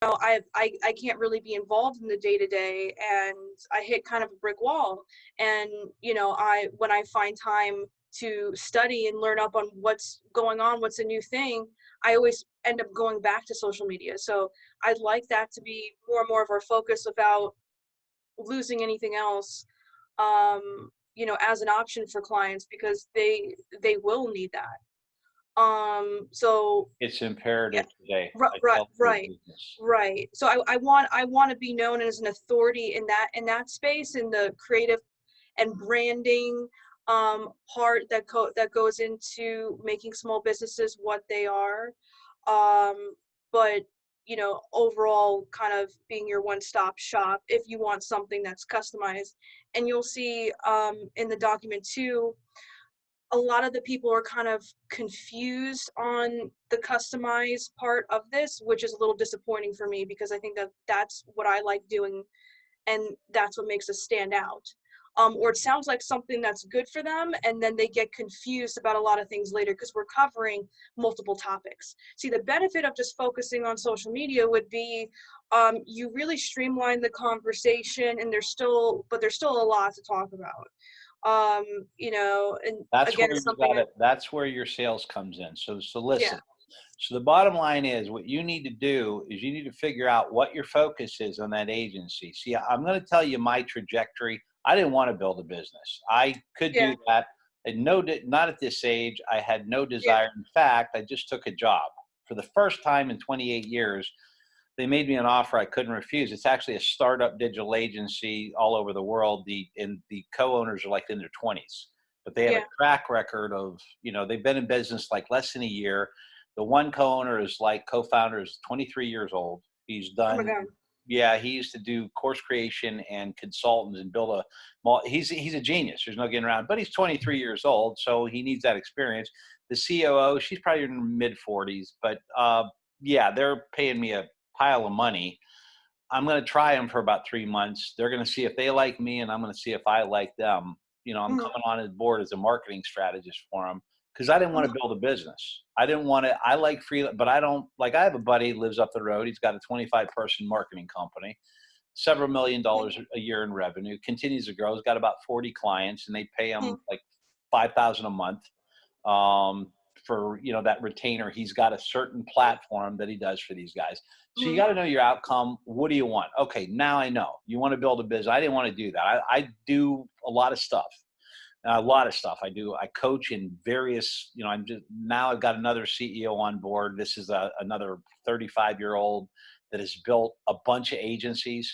I can't really be involved in the day to day, and I hit kind of a brick wall. And when I find time to study and learn up on what's going on, what's a new thing, I always end up going back to social media. So I'd like that to be more and more of our focus without losing anything else, as an option for clients, because they will need that. So It's yeah, imperative today. I right, tell your right, business. right. So I want to be known as an authority in that space, in the creative and branding part that goes into making small businesses what they are. But overall, kind of being your one-stop shop if you want something that's customized. And you'll see in the document too, a lot of the people are kind of confused on the customized part of this, which is a little disappointing for me, because I think that that's what I like doing, and that's what makes us stand out. Or it sounds like something that's good for them, and then they get confused about a lot of things later because we're covering multiple topics. See, the benefit of just focusing on social media would be you really streamline the conversation, and there's still a lot to talk about. And That's again, where it's you something got that, it. That's where your sales comes in. So yeah, listen. So the bottom line is, what you need to do is you need to figure out what your focus is on that agency. See, I'm going to tell you my trajectory. I didn't want to build a business. I could yeah, do that. And no, not at this age. I had no yeah, desire. In fact, I just took a job for the first time in 28 years. They made me an offer I couldn't refuse. It's actually a startup digital agency all over the world. The co-owners are like in their 20s, but they have a yeah. track record of, they've been in business like less than a year. The one co-owner is like co-founder is 23 years old. He's Oh my done, God. yeah, he used to do course creation and consultants and build he's a genius. There's no getting around, but he's 23 years old, so he needs that experience. The COO, she's probably in her mid 40s, but yeah, they're paying me a pile of money. I'm going to try them for about 3 months. They're going to see if they like me, and I'm going to see if I like them. I'm Mhm, coming on board as a marketing strategist for them because I didn't want to mhm, build a business. I didn't want to. I like free, but I don't like. I have a buddy who lives up the road. He's got a 25-person marketing company, several $1 million a year in revenue. Continues to grow. He's got about 40 clients, and they pay him mhm, like 5,000 a month for that retainer. He's got a certain platform that he does for these guys. So you mhm, got to know your outcome. What do you want? Okay, now I know you want to build a business. I didn't want to do that. I do a lot of stuff. A lot of stuff I do. I coach in various. I'm just now. I've got another CEO on board. This is another 35-year-old that has built a bunch of agencies,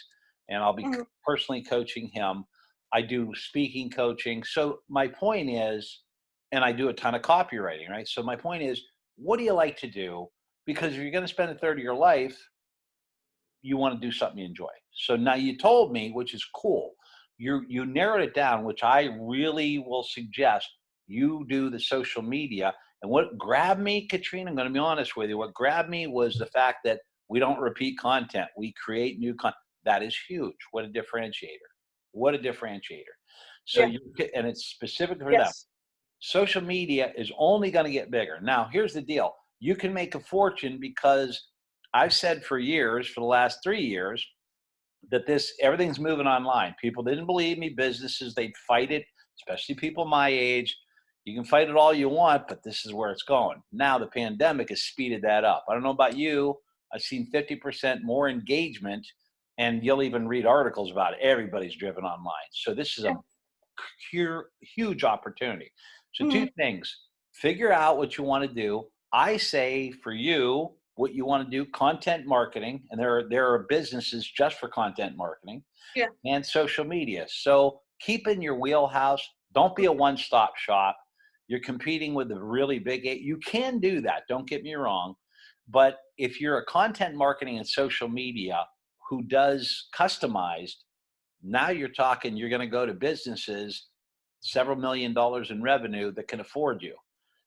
and I'll be mhm, personally coaching him. I do speaking coaching. So my point is, and I do a ton of copywriting, right? So my point is, what do you like to do? Because if you're going to spend a third of your life, you want to do something you enjoy. So now you told me, which is cool. You narrowed it down, which I really will suggest you do the social media. And what grabbed me, Katrina, I'm going to be honest with you. What grabbed me was the fact that we don't repeat content. We create new content. That is huge. What a differentiator. What a differentiator. So yeah, and it's specific for them. yes, Social media is only going to get bigger. Now, here's the deal. You can make a fortune because I've said for years, for the last 3 years, that everything's moving online. People didn't believe me. Businesses, they'd fight it, especially people my age. You can fight it all you want, but this is where it's going. Now the pandemic has speeded that up. I don't know about you. I've seen 50% more engagement, and you'll even read articles about it. Everybody's driven online. So this is yeah, a huge opportunity. So two mhm, things: figure out what you want to do. I say for you, what you want to do: content marketing, and there are businesses just for content marketing yeah, and social media. So keep in your wheelhouse. Don't be a one-stop shop. You're competing with the really big. You can do that. Don't get me wrong. But if you're a content marketing and social media who does customized, now you're talking, you're going to go to businesses, several $1 million in revenue that can afford you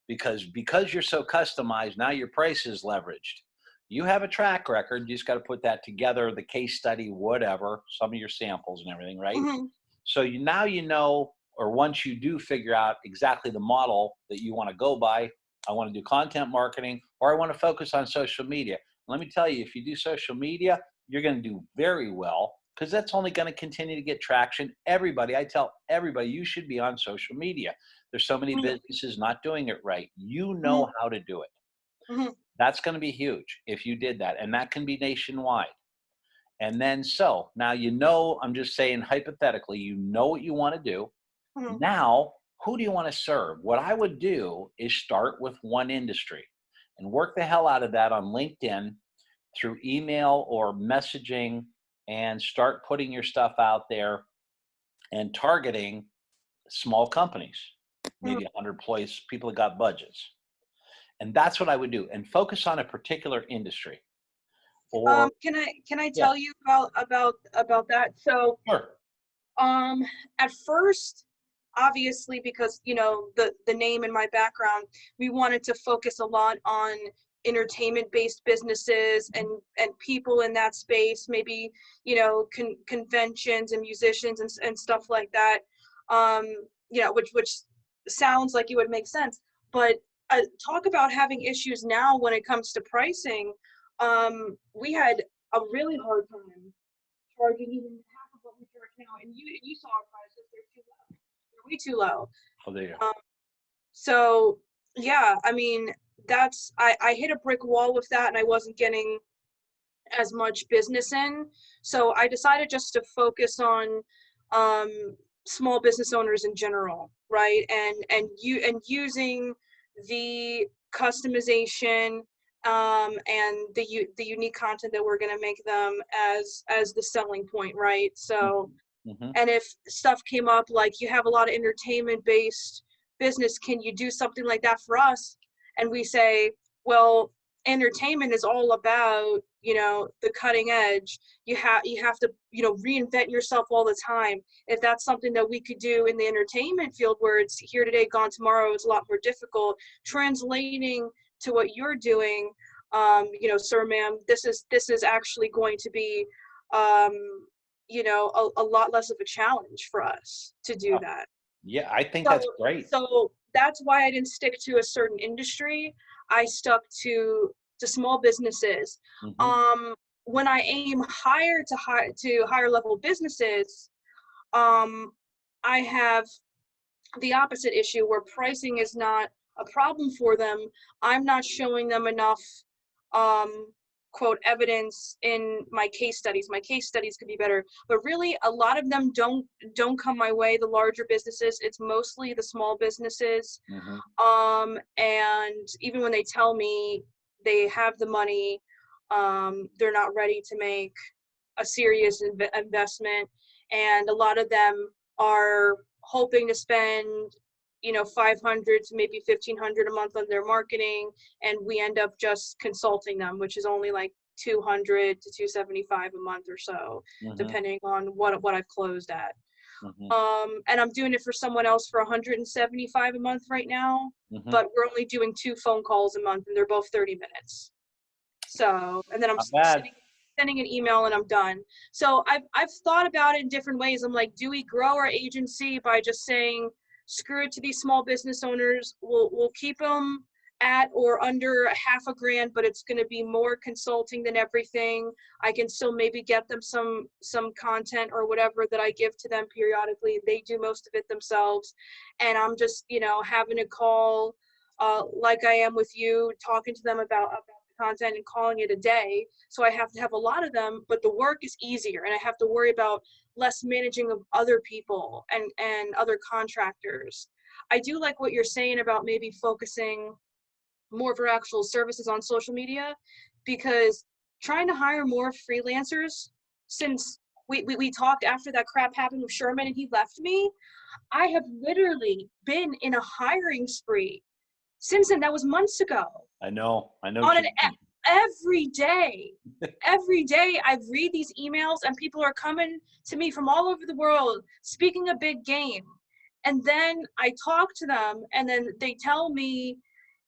because you're so customized. Now your price is leveraged. You have a track record. You just got to put that together, the case study, whatever, some of your samples and everything, right? mhm, So now or once you do figure out exactly the model that you want to go by, I want to do content marketing or I want to focus on social media. let me tell you, if you do social media, you're going to do very well because that's only going to continue to get traction. Everybody, I tell everybody, you should be on social media. There's so many Mhm, businesses not doing it right. You mhm, know how to do it. mhm, That's going to be huge if you did that. And that can be nationwide. And then, so now, I'm just saying hypothetically, you know what you want to do. mhm, Now, who do you want to serve? What I would do is start with one industry and work the hell out of that on LinkedIn through email or messaging and start putting your stuff out there and targeting small companies, mhm. maybe 100 employees, people that got budgets. And that's what I would do and focus on a particular industry. Or, Can I yeah, tell you about that? So, sure. um, at first, obviously, because the name and my background, we wanted to focus a lot on entertainment-based businesses and people in that space, maybe conventions and musicians and stuff like that. Um, which sounds like it would make sense, but talk about having issues now when it comes to pricing. We had a really hard time charging even half of what we charge now. And you saw our prices; they're too low. They're way too low. Oh, there you go. So yeah, I mean I hit a brick wall with that, and I wasn't getting as much business in. So I decided just to focus on um, small business owners in general, right? And using the customization and the unique content that we're going to make them as the selling point, right? So, Hmm. and if stuff came up like you have a lot of entertainment based business, can you do something like that for us? And we say, well, entertainment is all about the cutting edge. You have to reinvent yourself all the time. If that's something that we could do in the entertainment field where it's here today gone tomorrow, it's a lot more difficult translating to what you're doing. Sir, ma'am, this is actually going to be um, a lot less of a challenge for us to do Oh, that. yeah, I think So that's great. so that's why I didn't stick to a certain industry. I stuck to small businesses. Hmm. Um, when I aim higher to higher level businesses, um, I have the opposite issue where pricing is not a problem for them. I'm not showing them enough quote evidence in my case studies. My case studies could be better, but really a lot of them don't come my way, the larger businesses. It's mostly the small businesses. Hmm. And even when they tell me they have the money, they're not ready to make a serious investment. And a lot of them are hoping to spend 500 to maybe 1,500 a month on their marketing, and we end up just consulting them, which is only like 200 to 275 a month or so, Hmm. depending on what I've closed at. Hmm. And I'm doing it for someone else for 175 a month right now, Hmm. but we're only doing 2 phone calls a month, and they're both 30 minutes. So, and then I'm Not bad. sending an email and I'm done. So I've thought about it in different ways. I'm like, do we grow our agency by just saying, screw it to these small business owners? We'll keep them at or under $500,000, but it's going to be more consulting than everything. I can still maybe get them some content or whatever that I give to them periodically. They do most of it themselves, and I'm just having a call like I am with you, talking to them about content and calling it a day. So I have to have a lot of them, but the work is easier, and I have to worry about less managing of other people and other contractors. I do like what you're saying about maybe focusing more of our actual services on social media, because trying to hire more freelancers, since we talked after that crap happened with Sherman and he left me, I have literally been in a hiring spree since then. That was months ago. I know. I know On what an you mean. every day. Every day I read these emails and people are coming to me from all over the world speaking a big game. And then I talk to them and then they tell me,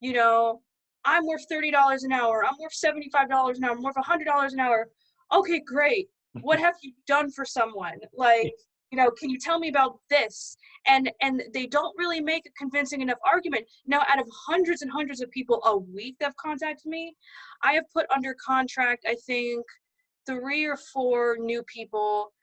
you know, I'm worth $30 an hour. I'm worth $75 an hour. I'm worth $100 an hour. Okay, great. What have you done for someone? Like, can you tell me about this? And they don't really make a convincing enough argument. Now, out of hundreds and hundreds of people a week that have contacted me, I have put under contract, I think, 3 or 4 new people.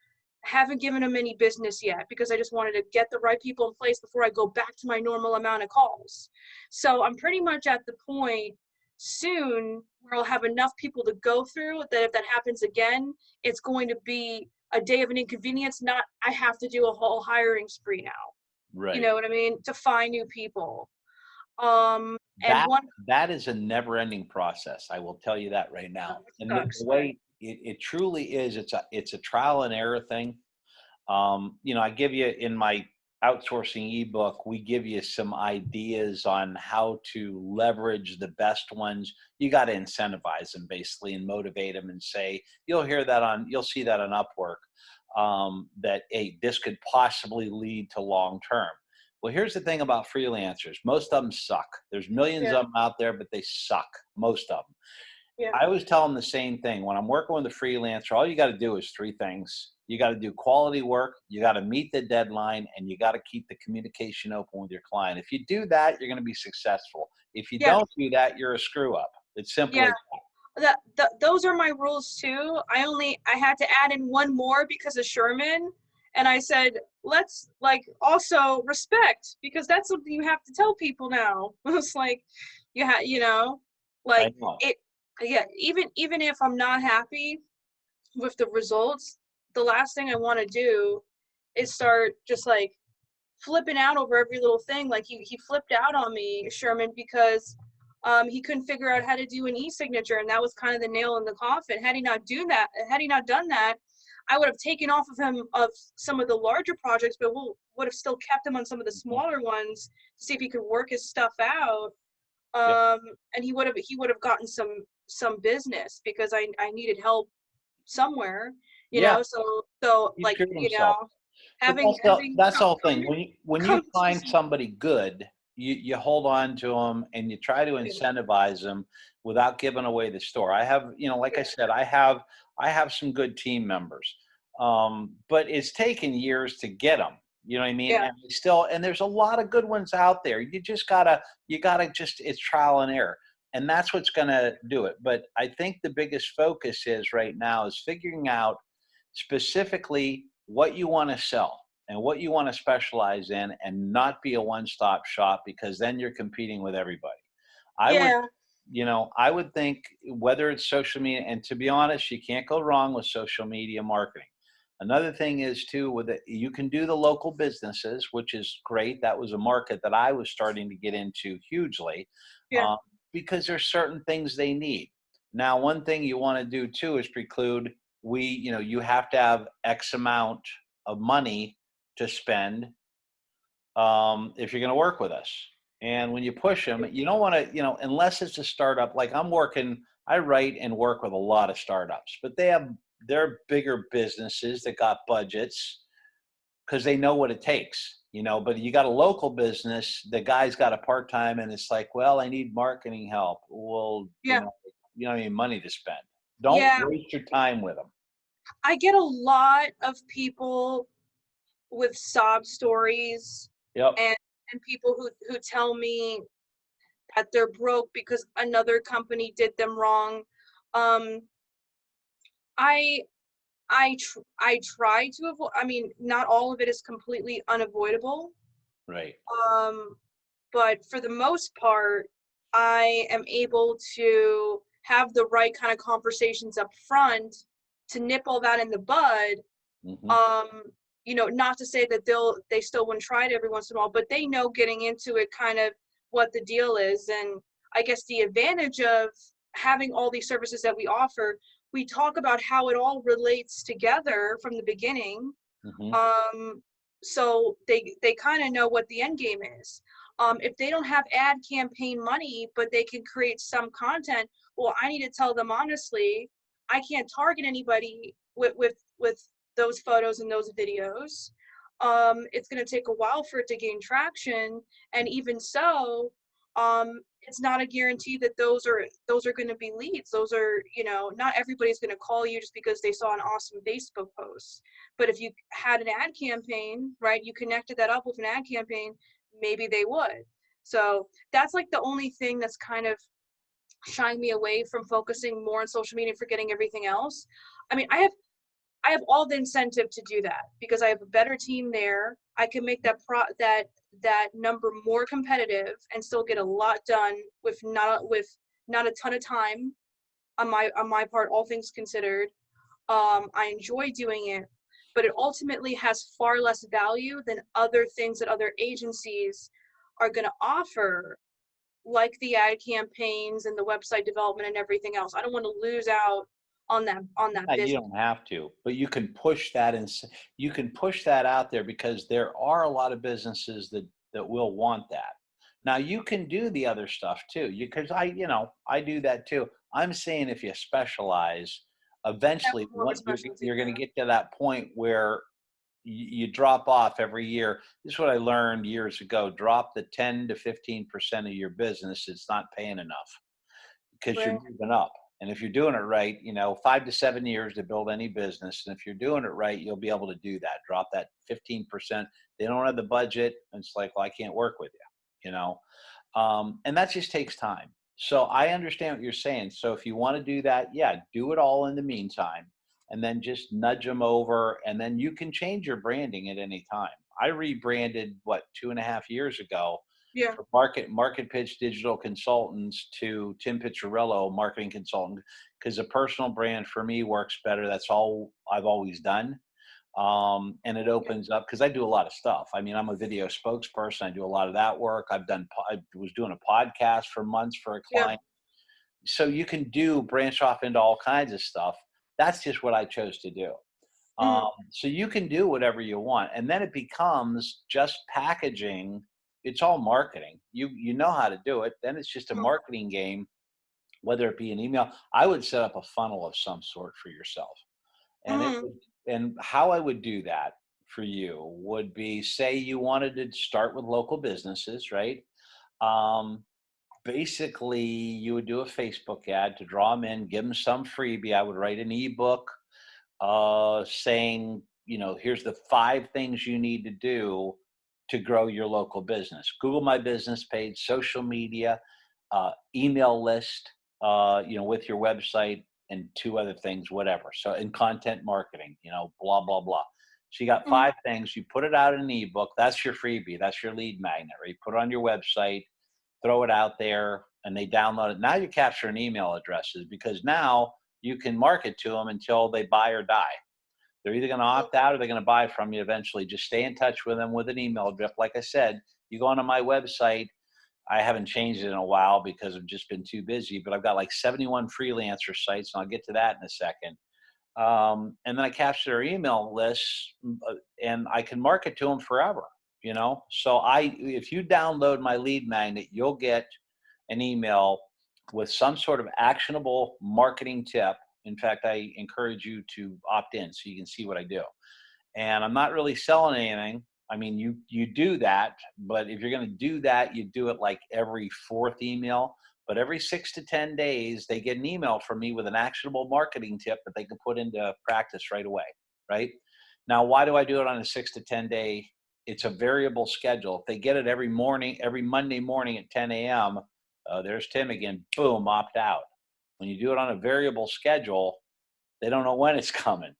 Haven't given them any business yet because I just wanted to get the right people in place before I go back to my normal amount of calls. So I'm pretty much at the point soon where I'll have enough people to go through that if that happens again, it's going to be a day of an inconvenience, not I have to do a whole hiring spree now. You Right. know what I mean? To find new people. And That one that is a never-ending process. I will tell you that right now. And the sucks, but way it truly is, it's a trial and error thing. I give you in my outsourcing ebook, we give you some ideas on how to leverage the best ones. You got to incentivize them basically and motivate them and say, you'll see that on Upwork, that, hey, this could possibly lead to long term. Well, here's the thing about freelancers. Most of them suck. There's millions yeah, of them out there, but they suck. Most of them. yeah, I always tell them the same thing. When I'm working with a freelancer, all you got to do is 3 things. You got to do quality work, you got to meet the deadline, and you got to keep the communication open with your client. If you do that, you're going to be successful. If you yeah, don't do that, you're a screw up. It's simple yeah. as Those are my rules too. I had to add in one more because of Sherman, and I said let's like also respect because that's something you have to tell people now. It's like that. I like know. it. Yeah, even if I'm not happy with the results, the last thing I want to do is start just like flipping out over every little thing. Like he flipped out on me, Sherman, because he couldn't figure out how to do an e-signature, and that was kind of the nail in the coffin. Had he not done that, I would have taken off of him of some of the larger projects, but would have still kept him on some of the Mhm. smaller ones to see if he could work his stuff out. Yep. And he would have gotten some business because I needed help somewhere, Yeah, so he like screwed himself. But having that's the whole come thing. When you come to find somebody good, you hold on to them and you try to incentivize them without giving away the store. I have, like I yeah, said, I have some good team members, but it's taken years to get them. You know what I mean? yeah, And there's a lot of good ones out there. You gotta just it's trial and error, and that's what's gonna do it. But I think the biggest focus is right now is figuring out specifically what you want to sell and what you want to specialize in and not be a one-stop shop because then you're competing with everybody. I would, yeah, I would think whether it's social media, and to be honest, you can't go wrong with social media marketing. Another thing is too, with it, you can do the local businesses, which is great. That was a market that I was starting to get into hugely, yeah, uh, because there's certain things they need. Now, one thing you want to do too is preclude you have to have X amount of money to spend, if you're going to work with us. And when you push them, you don't want to, unless it's a startup. Like I write and work with a lot of startups, but they're bigger businesses that got budgets because they know what it takes. But you got a local business, the guy's got a part time, and it's like, well, I need marketing help. Well, yeah, you don't have any money to spend. Don't yeah. waste your time with them. I get a lot of people with sob stories Yep. and people who tell me that they're broke because another company did them wrong. Um, I I try to avoid. I mean, not all of it is completely unavoidable. Right. Um, but for the most part, I am able to have the right kind of conversations up front to nip all that in the bud. Hmm. Um, not to say that they still wouldn't try it every once in a while, but they know getting into it kind of what the deal is. And I guess the advantage of having all these services that we offer, we talk about how it all relates together from the beginning. Hmm. Um, so they kind of know what the end game is. If they don't have ad campaign money, but they can create some content, well, I need to tell them honestly, I can't target anybody with those photos and those videos. It's going to take a while for it to gain traction, and even so, it's not a guarantee that those are going to be leads. Those are, you know, not everybody's going to call you just because they saw an awesome Facebook post. But if you had an ad campaign, right, you connected that up with an ad campaign, maybe they would. So that's like the only thing that's kind of shying me away from focusing more on social media and forgetting everything else. I mean, I have all the incentive to do that because I have a better team there. I can make that number more competitive and still get a lot done with not a ton of time on my part, all things considered. I enjoy doing it, but it ultimately has far less value than other things that other agencies are going to offer, like the ad campaigns and the website development and everything else. I don't want to lose out on that You business. don't have to, but you can push that and you can push that out there because there are a lot of businesses that will want that. Now you can do the other stuff too. Because I do that too. I'm saying if you specialize, Have eventually more of a what specialty. you're going to get to that point where you drop off every year. This is what I learned years ago. Drop the 10 to 15% of your business. It's not paying enough because you're Right. moving up. And if you're doing it right, 5 to 7 years to build any business. And if you're doing it right, you'll be able to do that. Drop that 15%. They don't have the budget. And it's like, well, I can't work with you. And that just takes time. So I understand what you're saying. So if you want to do that, yeah, do it all in the meantime and then just nudge them over. And then you can change your branding at any time. I rebranded 2.5 years ago Yeah. for market pitch digital consultants to Tim Piccirillo, marketing consultant, because a personal brand for me works better. That's all I've always done. And it Yeah. opens up because I do a lot of stuff. I mean, I'm a video spokesperson. I do a lot of that work. I was doing a podcast for months for a Yeah. client. So you can branch off into all kinds of stuff. That's just what I chose to do. Mhm. So you can do whatever you want, and then it becomes just packaging. It's all marketing. You know how to do it. Then it's just a Mhm. marketing game, whether it be an email. I would set up a funnel of some sort for yourself, and Mhm. and how I would do that for you would be, say you wanted to start with local businesses, right? Um, Basically, you would do a Facebook ad to draw them in, give them some freebie. I would write an ebook saying, here's the 5 things you need to do to grow your local business. Google My Business page, social media, email list, with your website, and 2 other things, whatever. So in content marketing, blah, blah, blah. So you got Mhm. 5 things. You put it out in an ebook. That's your freebie. That's your lead magnet, right? You put it on your website, throw it out there, and they download it. Now you're capturing email addresses because now you can market to them until they buy or die. They're either going to opt out or they're going to buy from you eventually. Just stay in touch with them with an email address. Like I said, you go onto my website. I haven't changed it in a while because I've just been too busy, but I've got like 71 freelancer sites, and I'll get to that in a second. And then I capture their email lists, and I can market to them forever. So if you download my lead magnet, you'll get an email with some sort of actionable marketing tip. In fact, I encourage you to opt in so you can see what I do. And I'm not really selling anything. I mean, you do that, but if you're going to do that, you do it like every fourth email. But every 6 to 10 days, they get an email from me with an actionable marketing tip that they can put into practice right away. Right now, why do I do it on a 6 to 10 day? It's a variable schedule. If they get it every morning, every Monday morning at 10 a.m., there's Tim again. Boom, opt out. When you do it on a variable schedule, they don't know when it's coming,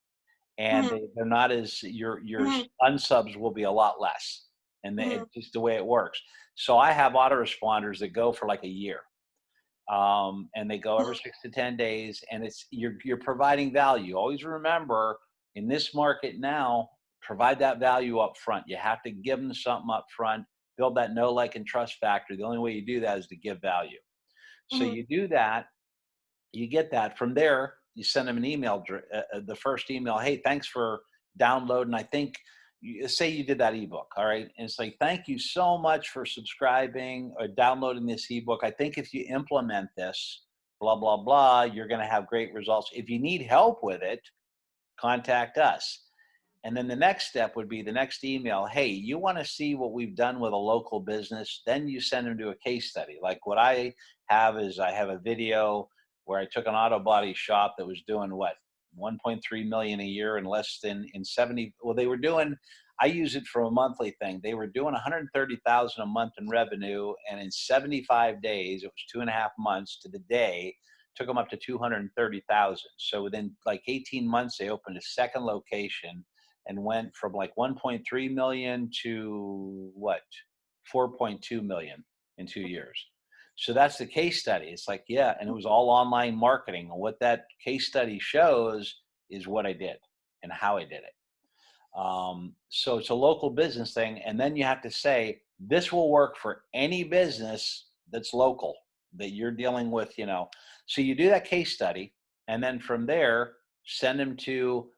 and Mhm. they're not as your Mhm. unsubs will be a lot less, and Mhm. it's just the way it works. So I have autoresponders that go for like a year, and they go every Mhm. 6 to 10 days, and it's you're providing value. Always remember, in this market now, provide that value up front. You have to give them something up front. Build that know, like, and trust factor. The only way you do that is to give value. So Mhm. you do that, you get that from there. You send them an email, the first email. Hey, thanks for downloading. I think say you did that ebook. All right. And it's like, thank you so much for subscribing or downloading this ebook. I think if you implement this, blah, blah, blah, you're going to have great results. If you need help with it, contact us. And then the next step would be the next email. Hey, you want to see what we've done with a local business? Then you send them to a case study. Like what I have is I have a video where I took an auto body shop that was doing what, 1.3 million a year in less than in 70. Well, they were doing, I use it for a monthly thing. They were doing 130,000 a month in revenue. And in 75 days, it was 2.5 months to the day, took them up to 230,000. So within like 18 months, they opened a second location and went from like 1.3 million to what, 4.2 million in 2 years. So that's the case study. It's like, yeah, and it was all online marketing. And what that case study shows is what I did and how I did it. So it's a local business thing. And then you have to say, this will work for any business that's local that you're dealing with, you know. So you do that case study. And then from there, send them to,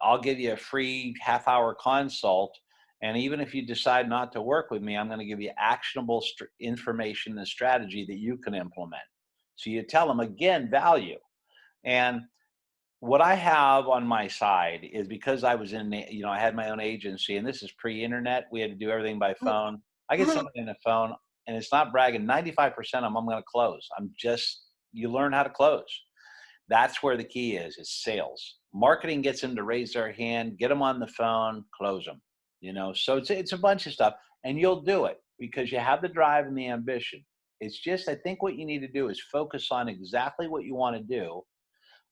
I'll give you a free half-hour consult. And even if you decide not to work with me, I'm going to give you actionable information and strategy that you can implement. So you tell them, again, value. And what I have on my side is because I was in, you know, I had my own agency, and this is pre-internet. We had to do everything by phone. I get somebody on the phone, and it's not bragging. 95% of them I'm going to close. You learn how to close. That's where the key is sales. Marketing gets them to raise their hand, get them on the phone, close them. You know, so it's a bunch of stuff, and you'll do it because you have the drive and the ambition. It's just, I think what you need to do is focus on exactly what you want to do.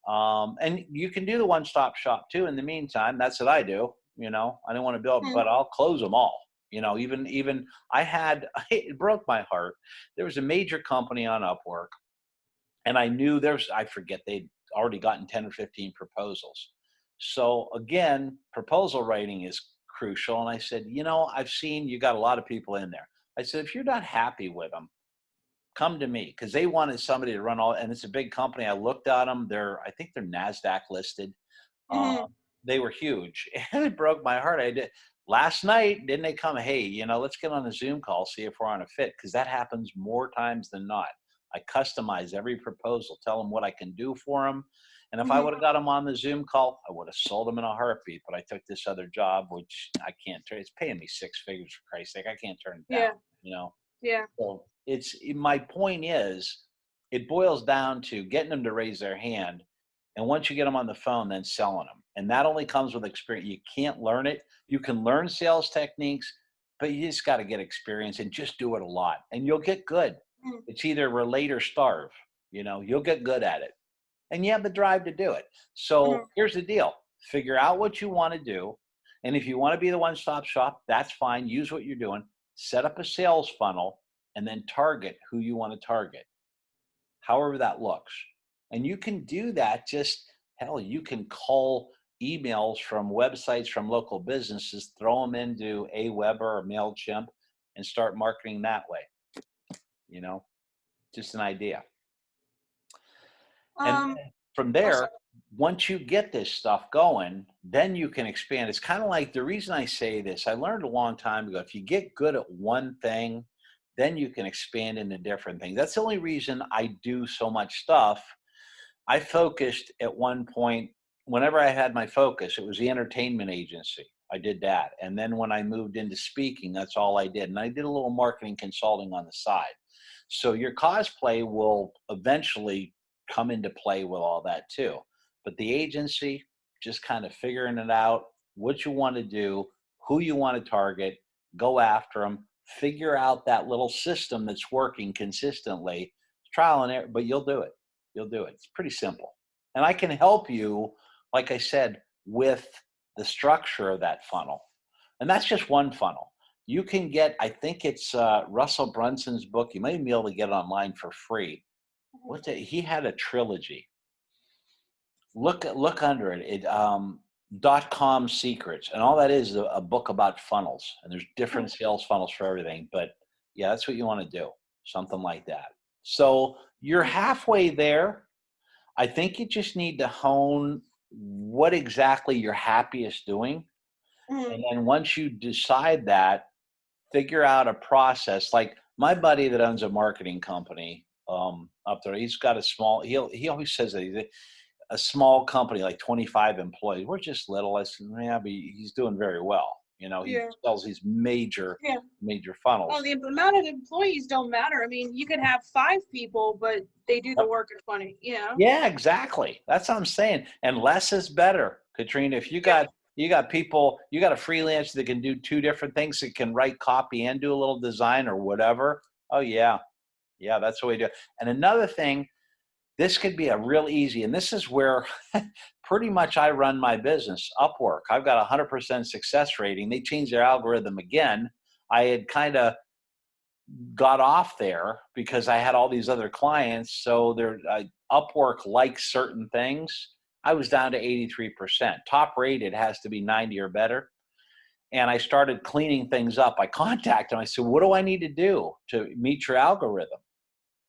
And you can do the one-stop shop too. In the meantime, that's what I do. You know, I don't want to build, but I'll close them all. You know, even I had, it broke my heart. There was a major company on Upwork, and I knew I forget, they'd already gotten 10 or 15 proposals. So again, proposal writing is crucial. And I said, you know, I've seen you got a lot of people in there. I said, if you're not happy with them, come to me, because they wanted somebody to run all, and it's a big company. I looked at them. I think they're NASDAQ listed. They were huge, and it broke my heart. I did last night. Didn't they come? Hey, you know, let's get on a Zoom call, see if we're on a fit, because that happens more times than not. I customize every proposal, tell them what I can do for them. And if I would have got them on the Zoom call, I would have sold them in a heartbeat. But I took this other job, which I can't turn. It's paying me 6 figures, for Christ's sake. I can't turn it down. You know. Yeah. So my point is, it boils down to getting them to raise their hand. And once you get them on the phone, then selling them. And that only comes with experience. You can't learn it. You can learn sales techniques, but you just got to get experience and just do it a lot. And you'll get good. It's either relate or starve. You know, you'll get good at it. And you have the drive to do it. So here's the deal. Figure out what you want to do. And if you want to be the one-stop shop, that's fine. Use what you're doing. Set up a sales funnel and then target who you want to target, however that looks. And you can do that. You can call emails from websites from local businesses, throw them into Aweber or MailChimp and start marketing that way. You know, just an idea. And from there, once you get this stuff going, then you can expand. It's kind of like, the reason I say this, I learned a long time ago, if you get good at one thing, then you can expand into different things. That's the only reason I do so much stuff. I focused at one point, whenever I had my focus, it was the entertainment agency. I did that. And then when I moved into speaking, that's all I did. And I did a little marketing consulting on the side. So your cosplay will eventually come into play with all that too. But the agency, just kind of figuring it out, what you want to do, who you want to target, go after them, figure out that little system that's working consistently, trial and error, but you'll do it. You'll do it. It's pretty simple. And I can help you, like I said, with the structure of that funnel. And that's just one funnel. You can get, I think it's Russell Brunson's book. You might be able to get it online for free. He had a trilogy. Look under it. .com secrets, and all that is a book about funnels, and there's different sales funnels for everything. But yeah, that's what you want to do, something like that. So you're halfway there. I think you just need to hone what exactly you're happiest doing, and then once you decide that, figure out a process. Like my buddy that owns a marketing company up there, he's got a small. He always says that a small company, like 25 employees. We're just little. I said, yeah, but he's doing very well. You know, he Yeah. sells these major, Yeah. major Well, funnels. the amount of employees don't matter. I mean, you could have 5 people, but they do the work at 20, you know? Yeah, exactly. That's what I'm saying. And less is better, Katrina. If Yeah. you got people, you got a freelancer that can do two different things, that can write copy and do a little design or whatever. Oh yeah. Yeah, that's the way to do it. And another thing, this could be a real easy, and this is where pretty much I run my business, Upwork. I've got a 100% success rating. They changed their algorithm again. I had kind of got off there because I had all these other clients. So Upwork likes certain things. I was down to 83%. Top rated has to be 90 or better. And I started cleaning things up. I contacted them. I said, what do I need to do to meet your algorithm?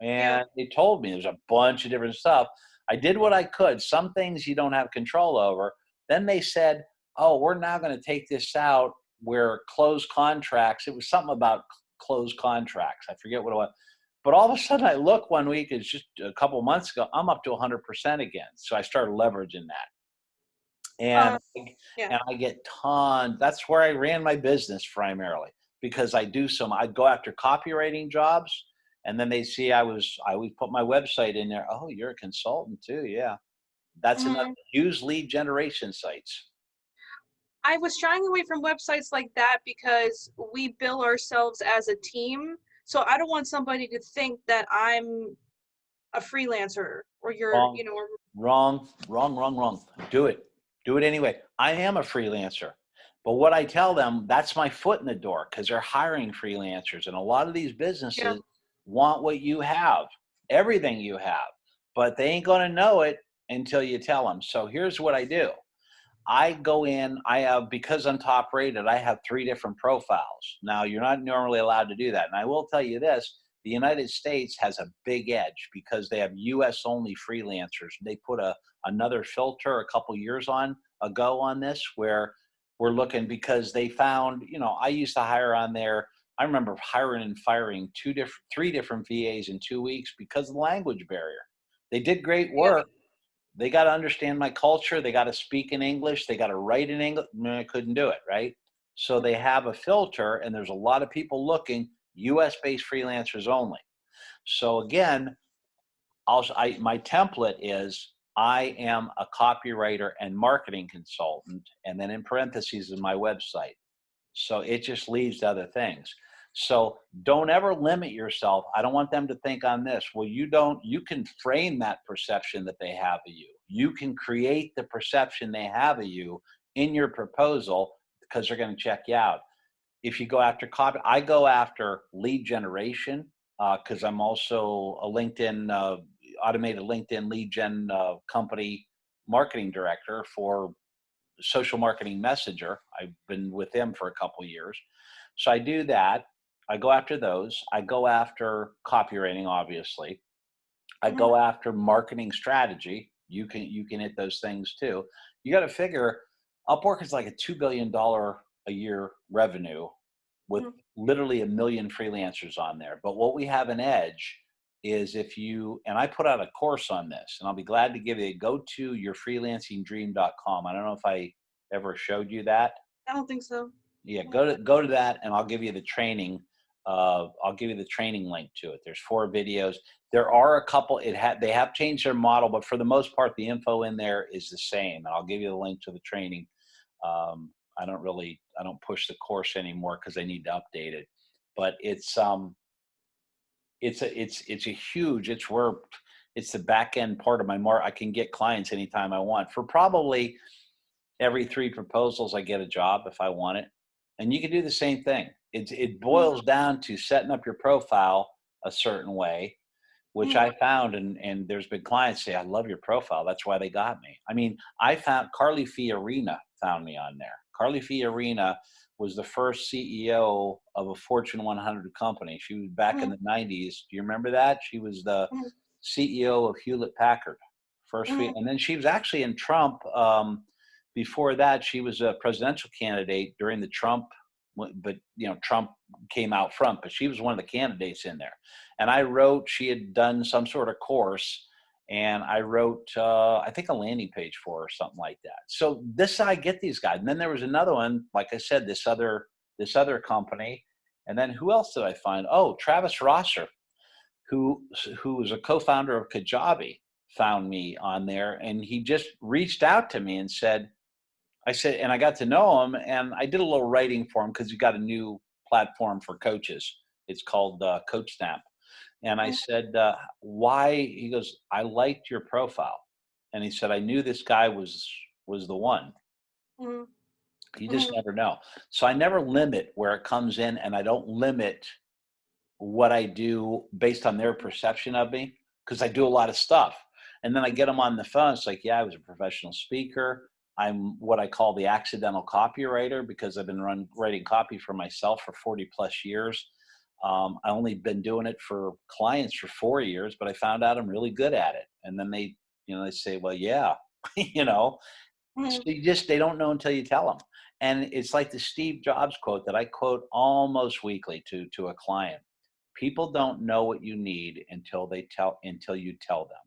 Yeah. And they told me there's a bunch of different stuff. I did what I could. Some things you don't have control over. Then they said, oh, we're now going to take this out where closed contracts, it was something about closed contracts. I forget what it was. But all of a sudden I look one week, it's just a couple of months ago, I'm up to 100% again. So I started leveraging that. And, Uh, yeah. and I get tons. That's where I ran my business primarily, because I'd go after copywriting jobs, and then they see I always put my website in there. Oh, you're a consultant too. Yeah. That's enough. Mhm. Use lead generation sites. I was shying away from websites like that because we bill ourselves as a team. So I don't want somebody to think that I'm a freelancer or you're, Wrong, or wrong, wrong, wrong, wrong. Do it. Do it anyway. I am a freelancer. But what I tell them, that's my foot in the door, because they're hiring freelancers. And a lot of these yeah. businesses want what you have, everything you have, but they ain't going to know it until you tell them. So here's what I do. I go in, because I'm top rated, I have 3 different profiles. Now, you're not normally allowed to do that. And I will tell you this, the United States has a big edge because they have US only freelancers. They put another filter a couple years ago on this, where we're looking, because they found, I used to hire on there. I remember hiring and firing 3 different VAs in 2 weeks because of the language barrier. They did great Yeah. work. They got to understand my culture. They got to speak in English. They got to write in English. No, I couldn't do it, right? So they have a filter, and there's a lot of people looking, US-based freelancers only. So again, my template is I am a copywriter and marketing consultant, and then in parentheses is my website. So it just leads to other things. So don't ever limit yourself. I don't want them to think on this. Well, you can frame that perception that they have of you. You can create the perception they have of you in your proposal, because they're going to check you out. If you go after copy, I go after lead generation, because I'm also a automated LinkedIn lead gen company marketing director for Social Marketing Messenger. I've been with them for a couple of years. So I do that. I go after those. I go after copywriting, obviously. I Mhm. go after marketing strategy. You can hit those things too. You got to figure Upwork is like a $2 billion a year revenue with Mhm. literally a million freelancers on there. But what we have an edge is, and I put out a course on this, and I'll be glad to give you, go to yourfreelancingdream.com. I don't know if I ever showed you that. I don't think so. Yeah, go to that, and I'll give you the training. I'll give you the training link to it. There's 4 videos. There are a couple. They have changed their model, but for the most part, the info in there is the same. And I'll give you the link to the training. I don't push the course anymore because I need to update it. But it's the back end part of my I can get clients anytime I want. For probably every 3 proposals, I get a job if I want it. And you can do the same thing. It Mhm. boils down to setting up your profile a certain way, which Mhm. I found, and there's been clients say, I love your profile. That's why they got me. I mean, I found Carly Fiorina found me on there. Carly Fiorina was the first CEO of a Fortune 100 company. She was back in Mhm. the 90s. Do you remember that? She was the Mhm. CEO of Hewlett Packard. Mhm. And then she was actually in Trump. Before that, she was a presidential candidate during the Trump, but Trump came out front, but she was one of the candidates in there. And she had done some sort of course, and I wrote, I think, a landing page for her or something like that. So this I get these guys, and then there was another one, like I said, this other company, and then who else did I find? Oh, Travis Rosser, who who is a co-founder of Kajabi, found me on there, and he just reached out to me and said, I said, and I got to know him, and I did a little writing for him because he got a new platform for coaches. It's called Coach Snap. And I Mhm, said, why? He goes, I liked your profile. And he said, I knew this guy was the one. mhm, You just mhm, never know. So I never limit where it comes in, and I don't limit what I do based on their perception of me, because I do a lot of stuff. And then I get them on the phone. It's like, yeah, I was a professional speaker. I'm what I call the accidental copywriter because I've been writing copy for myself for 40 plus years. I only been doing it for clients for 4 years, but I found out I'm really good at it. And then they say, well, yeah, you know, so mhm, they don't know until you tell them. And it's like the Steve Jobs quote that I quote almost weekly to a client. People don't know what you need until you tell them.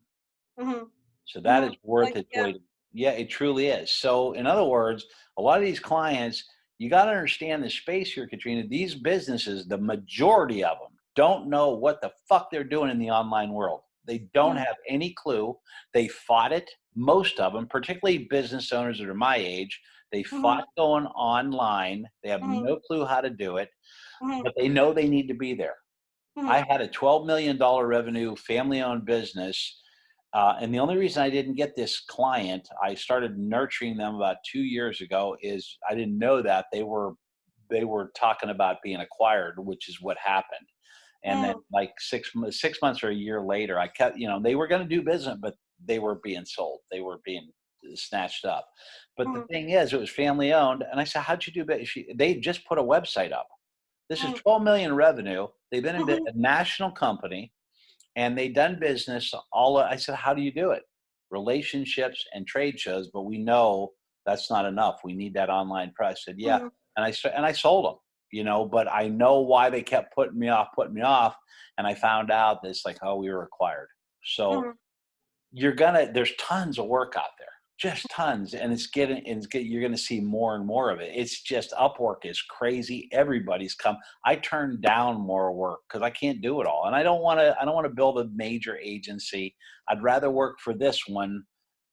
mhm, So that is mhm. worth Like, its yeah. weight. Yeah, it truly is. So in other words, a lot of these clients, you got to understand the space here, Katrina. These businesses, the majority of them, don't know what the fuck they're doing in the online world. They don't Mhm, have any clue. They fought it. Most of them, particularly business owners that are my age, they mhm, fought going online. They have mhm, no clue how to do it, mhm, but they know they need to be there. mhm, I had a $12 million revenue family owned business. And the only reason I didn't get this client, I started nurturing them about 2 years ago, is I didn't know that they were talking about being acquired, which is what happened. And then mhm, like 6 months or a year later, I kept, they were going to do business, but they were being sold. They were being snatched up. But the mhm, thing is, it was family owned. And I said, how'd you do business? They just put a website up. This is mhm, 12 million revenue. They've been in mhm, a national company and they done business all. I said, how do you do it? Relationships and trade shows, but we know that's not enough. We need that online press. I said, yeah, mhm, and I sold them. But I know why they kept putting me off, and I found out that it's like, oh, we were acquired. So mhm, there's tons of work out there, just tons, and you're gonna see more and more of it. It's just Upwork is crazy. Everybody's come. I turn down more work because I can't do it all, and I don't want to build a major agency. I'd rather work for this one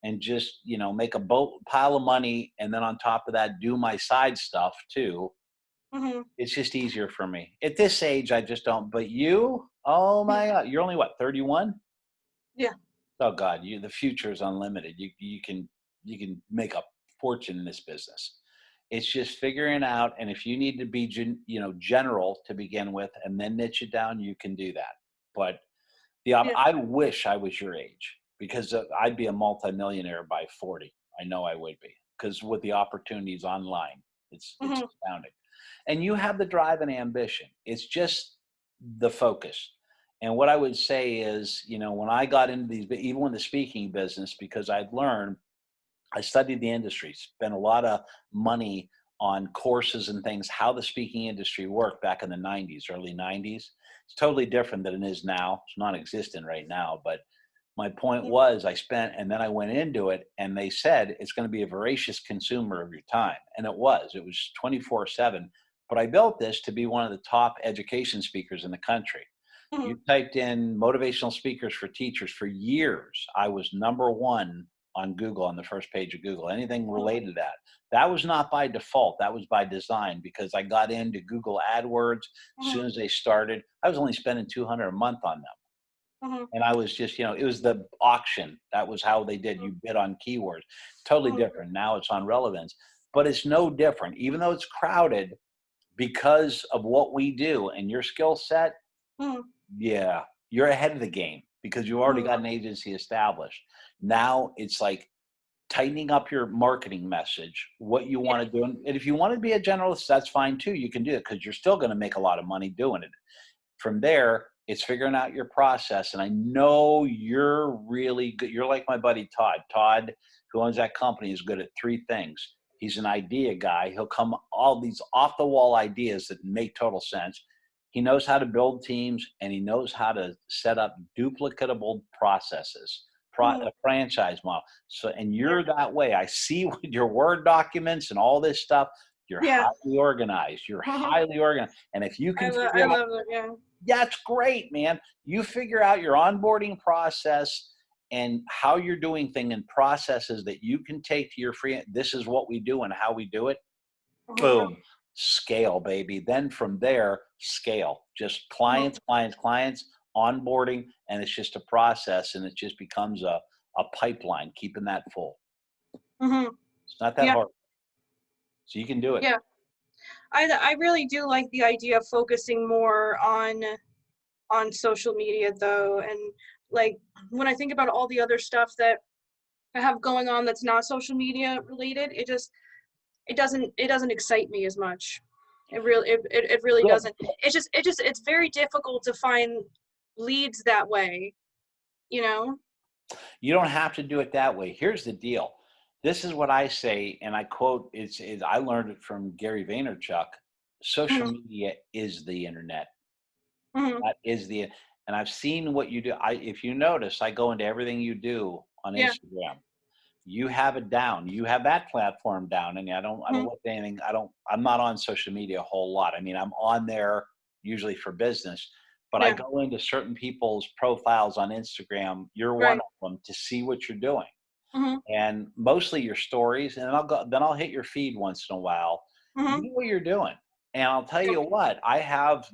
and just make a boat pile of money, and then on top of that do my side stuff too. mhm. It's just easier for me at this age. I just don't. But you, oh Mhm. my god, you're only what, 31? Yeah. Oh God, the future is unlimited. You can make a fortune in this business. It's just figuring out, and if you need to be general to begin with, and then niche it down, you can do that. But Yeah. I wish I was your age because I'd be a multimillionaire by 40. I know I would be because with the opportunities online, it's Mhm, astounding. And you have the drive and ambition. It's just the focus. And what I would say is, when I got into these, even in the speaking business, because I'd learned, I studied the industry, spent a lot of money on courses and things, how the speaking industry worked back in the 90s, early 90s. It's totally different than it is now. It's non-existent right now. But my point mhm, was and then I went into it and they said it's going to be a voracious consumer of your time. And it was 24/7. But I built this to be one of the top education speakers in the country. You mhm, typed in motivational speakers for teachers for years. I was number one on Google, on the first page of Google, anything mhm, related to that. That was not by default. That was by design because I got into Google AdWords as mhm, soon as they started. I was only spending 200 a month on them. mhm, And I was just, it was the auction. That was how they did. You bid on keywords. Totally mhm, different. Now it's on relevance, but it's no different. Even though it's crowded, because of what we do and your skill set, mhm, yeah, you're ahead of the game because you've already mhm. got an agency established. Now it's like tightening up your marketing message, what you Yeah. want to do. And if you want to be a generalist, that's fine too. You can do it because you're still going to make a lot of money doing it. From there, it's figuring out your process. And I know you're really good. You're like my buddy Todd. Todd, who owns that company, is good at three things. He's an idea guy. He'll come all these off the wall ideas that make total sense. He knows how to build teams and he knows how to set up duplicatable processes Mhm. a franchise model. So, and Yeah. you're that way. I see with your Word documents and all this stuff. You're Yeah. highly organized. You're Mhm. highly organized. And if you can I figure out, love it. Yeah. that's great, man. You figure out your onboarding process and how you're doing things and processes that you can take to your free. This is what we do and how we do it. Mhm. Boom, scale, baby. Then from there, scale. Just clients, Mhm. clients, clients, onboarding, and it's just a process, and it just becomes a pipeline, keeping that full. Mhm. It's not that Yeah. hard. So you can do it. Yeah. I really do like the idea of focusing more on social media though, and like when I think about all the other stuff that I have going on that's not social media related, it doesn't excite me as much. It really Good. doesn't. It's very difficult to find leads that way, you know? You don't have to do it that way. Here's the deal. This is what I say, and I quote, I learned it from Gary Vaynerchuk. Social Mhm. media is the internet. Mhm. That is the, and I've seen what you do. If you notice, I go into everything you do on Yeah. Instagram. You have it down. You have that platform down, and I don't Mhm. look at anything. I'm not on social media a whole lot. I mean, I'm on there usually for business, but I Yeah. go into certain people's profiles on Instagram. You're one Right. of them to see what you're doing, Mhm. and mostly your stories. And then I'll hit your feed once in a while. You Mhm. know what you're doing. And I'll tell Yep. you what,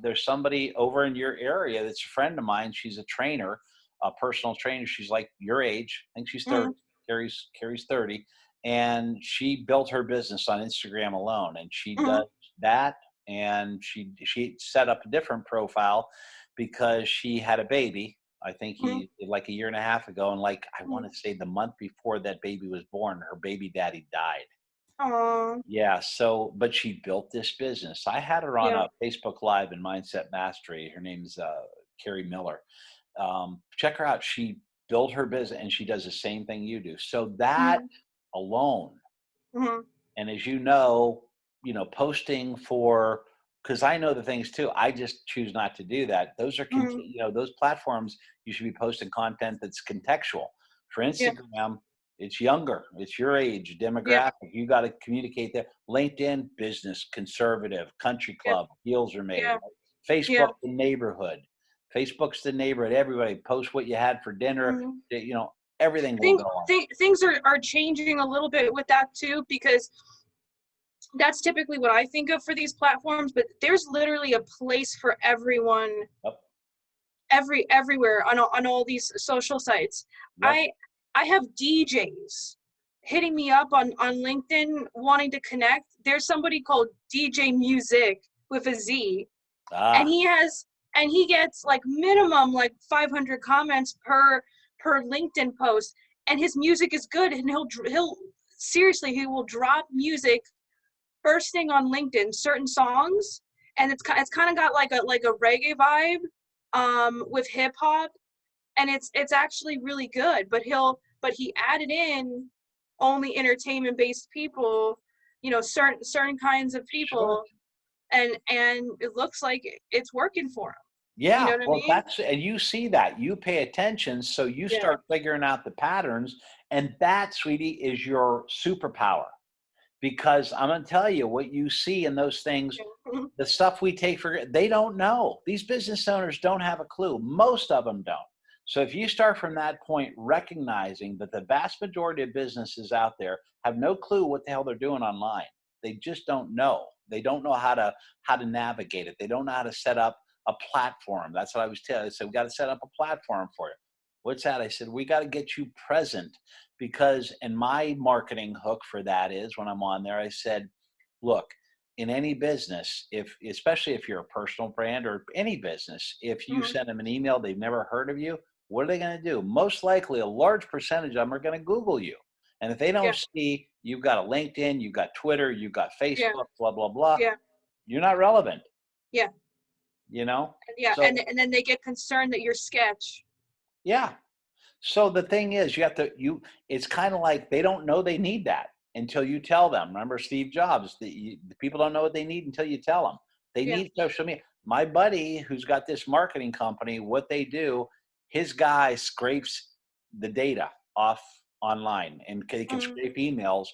there's somebody over in your area that's a friend of mine. She's a trainer, a personal trainer. She's like your age. I think she's 30. Mhm. Carrie's 30. And she built her business on Instagram alone. And she Mhm. does that. And she set up a different profile because she had a baby. I think Mhm. he like a year and a half ago. And like I want Mhm. to say the month before that baby was born, her baby daddy died. Aw. Yeah, so but she built this business. I had her on Yeah. a Facebook Live in Mindset Mastery. Her name's Carrie Miller. Check her out. She built her business and she does the same thing you do. So that Mhm. alone, Mhm. and as posting for, because I know the things too. I just choose not to do that. Those are Mhm. those platforms. You should be posting content that's contextual. For Yeah. Instagram, it's younger. It's your age Yeah. demographic. You got to communicate that. LinkedIn, business, conservative, country Yeah. club, deals are made. Yeah. Yeah. Facebook, the neighborhood. Facebook's the neighborhood. Everybody post what you had for dinner. Mhm. Everything will Think, go on. things are changing a little bit with that too, because that's typically what I think of for these platforms, but there's literally a place for everyone, Yep. everywhere on all these social sites. Yep. I have DJs hitting me up on LinkedIn wanting to connect. There's somebody called DJ Music with a Z, and Ah, he gets like minimum like 500 comments per LinkedIn post, and his music is good, and he'll seriously, he will drop music first thing on LinkedIn, certain songs, and it's kind of got like a reggae vibe, with hip hop, and it's actually really good. But he added in only entertainment based people, certain kinds of sure. people, and it looks like it's working for him. You Yeah, know what I well, mean? and you see that, you pay attention, so you Yeah. start figuring out the patterns, and that, sweetie, is your superpower. Because I'm gonna tell you what you see in those things, Yeah. the stuff we take for they don't know. These business owners don't have a clue. Most of them don't. So if you start from that point, recognizing that the vast majority of businesses out there have no clue what the hell they're doing online. They just don't know. They don't know how to navigate it. They don't know how to set up a platform. That's what I was telling. I said, we got to set up a platform for you. What's that? I said, we got to get you present because, and my marketing hook for that is when I'm on there, I said, look, in any business, especially if you're a personal brand or any business, if you Mhm. send them an email, they've never heard of you, what are they going to do? Most likely, a large percentage of them are going to Google you. And if they Yeah. don't see you've got a LinkedIn, you've got Twitter, you've got Yeah. Facebook, blah, blah, blah, Yeah. you're not relevant, Yeah. you know? Yeah. So, And then they get concerned that you're sketch. yeah. So the thing is, it's kind of like they don't know they need that until you tell them. Remember Steve Jobs, the people don't know what they need until you tell them. They Yeah. need social media. My buddy who's got this marketing company, what they do, his guy scrapes the data off online, and they can Mhm. scrape emails,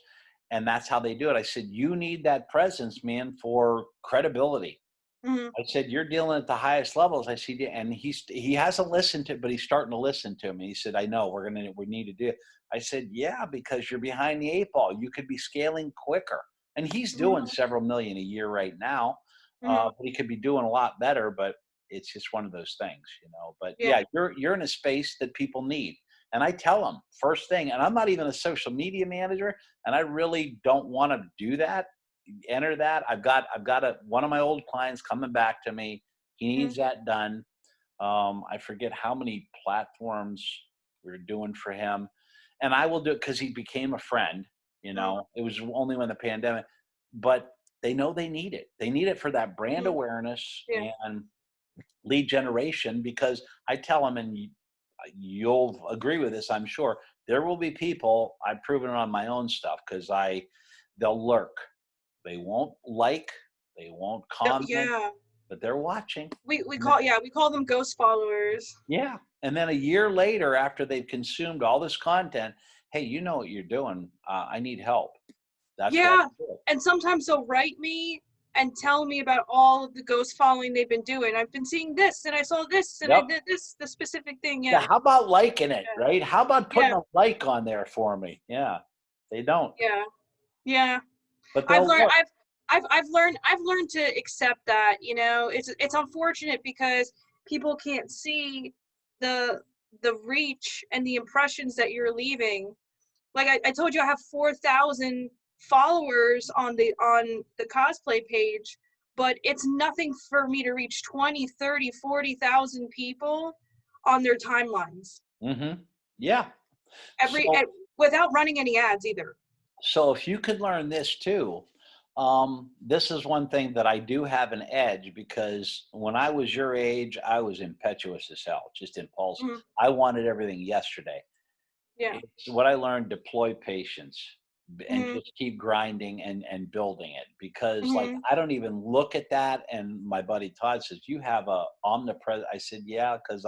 and that's how they do it. I said, you need that presence, man, for credibility. Mhm. I said, you're dealing at the highest levels. I see, and he hasn't listened to, but he's starting to listen to me. He said, I know we need to do it. I said, yeah, because you're behind the eight ball. You could be scaling quicker. And he's doing Mhm. several million a year right now. Mhm. But he could be doing a lot better, but it's just one of those things, you know. But Yeah. yeah, you're in a space that people need. And I tell them first thing, and I'm not even a social media manager, and I really don't want to do that, enter that. I've got one of my old clients coming back to me. He Mhm. needs that done. I forget how many platforms we're doing for him, and I will do it because he became a friend. You Mhm. know, it was only when the pandemic, but they know they need it. They need it for that brand Mhm. awareness Yeah. and lead generation, because I tell them, and you'll agree with this, I'm sure, there will be people, I've proven it on my own stuff, because they'll lurk. They won't like, they won't comment, Yeah. but they're watching. We And then, call, yeah, we call them ghost followers. yeah. And then a year later, after they've consumed all this content, hey, you know what you're doing. I need help. That's why I Yeah. do it. And sometimes they'll write me and tell me about all of the ghost following they've been doing. I've been seeing this and I saw this and I Yep. did this, the specific thing. Yeah. Yeah. How about liking it, right? How about Yeah. putting a like on there for me? Yeah. They don't, Yeah. Yeah. but I've they'll learned look. I've learned to accept that, you know. It's unfortunate because people can't see the the reach and the impressions that you're leaving. Like I told you, I have 4,000 followers on the cosplay page, but it's nothing for me to reach 20, 30, 40,000 people on their timelines. Hmm. Yeah. Every So, without running any ads either. so if you could learn this too, this is one thing that I do have an edge, because when I was your age, I was impetuous as hell, just impulse. Mhm. I wanted everything yesterday. Yeah. It's what I learned: deploy patience, and Mhm. just keep grinding and building it. Because like, Mhm. I don't even look at that. And my buddy Todd says, you have a omnipresent. I said, yeah, because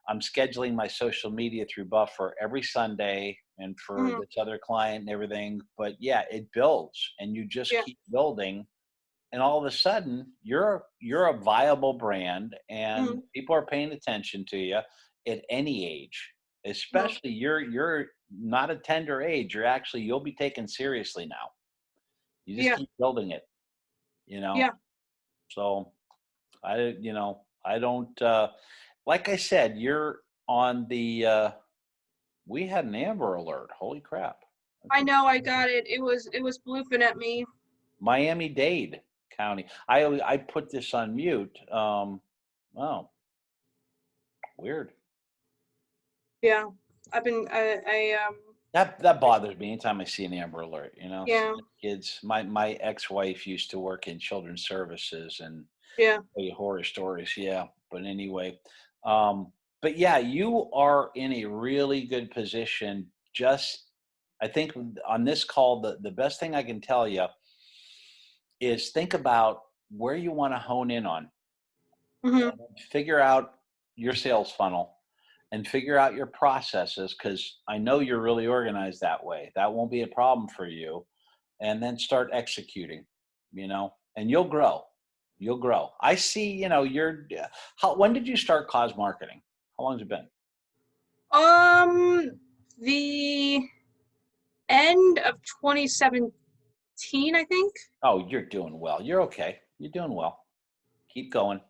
I'm scheduling my social media through Buffer every Sunday, and for Mhm. this other client and everything. But yeah, it builds, and you just Yeah. keep building, and all of a sudden you're a viable brand, and Mhm. people are paying attention to you at any age. Mhm. Especially you're not a tender age. You'll be taken seriously now. You just Yeah. keep building it, you know. Yeah. So I don't like I said, you're on the we had an Amber Alert. Holy crap. I Okay. know I got it. It was blooping at me. Miami-Dade County. I put this on mute. Oh, weird. Yeah. I've been That bothers me anytime I see an Amber Alert. You know, yeah. seeing kids. My ex-wife used to work in children's services and Yeah. tell you horror stories. Yeah, but anyway, um, but yeah, you are in a really good position. Just, I think on this call, the best thing I can tell you is think about where you want to hone in on, Mhm. figure out your sales funnel, and figure out your processes, because I know you're really organized that way. That won't be a problem for you. And then start executing, and you'll grow. You'll grow. I see, when did you start cause marketing? How long has it been? Um, the end of 2017, I think. Oh, you're doing well. You're okay. You're doing well. Keep going.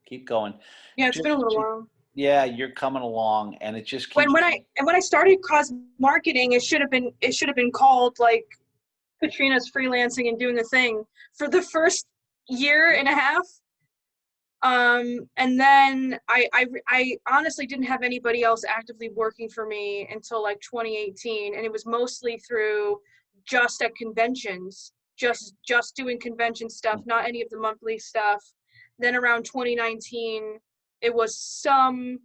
Keep going. Yeah, it's been a Just, little while. yeah, you're coming along, and it just When keeps. when I started cause marketing, it should have been called like Katrina's freelancing and doing the thing for the first year and a half. And then I honestly didn't have anybody else actively working for me until like 2018, and it was mostly through just at conventions, just doing convention stuff, not any of the monthly stuff. Then around 2019, it was some,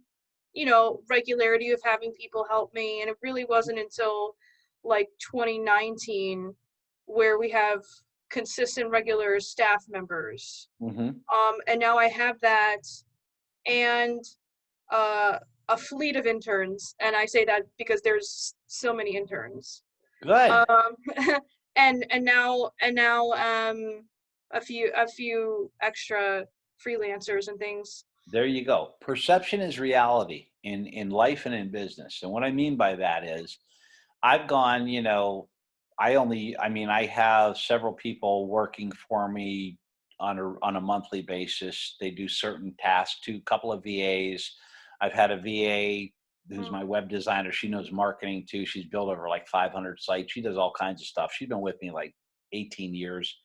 regularity of having people help me, and it really wasn't until like 2019 where we have consistent regular staff members. Mm-hmm. And now I have that, and a fleet of interns, and I say that because there's so many interns. Good. Um, and now a few extra freelancers and things. There you go. Perception is reality in life and in business. And what I mean by that is I've gone, I mean, I have several people working for me on a monthly basis. They do certain tasks, a couple of VAs. I've had a VA who's Mm, my web designer. She knows marketing too. She's built over like 500 sites. She does all kinds of stuff. She's been with me like 18 years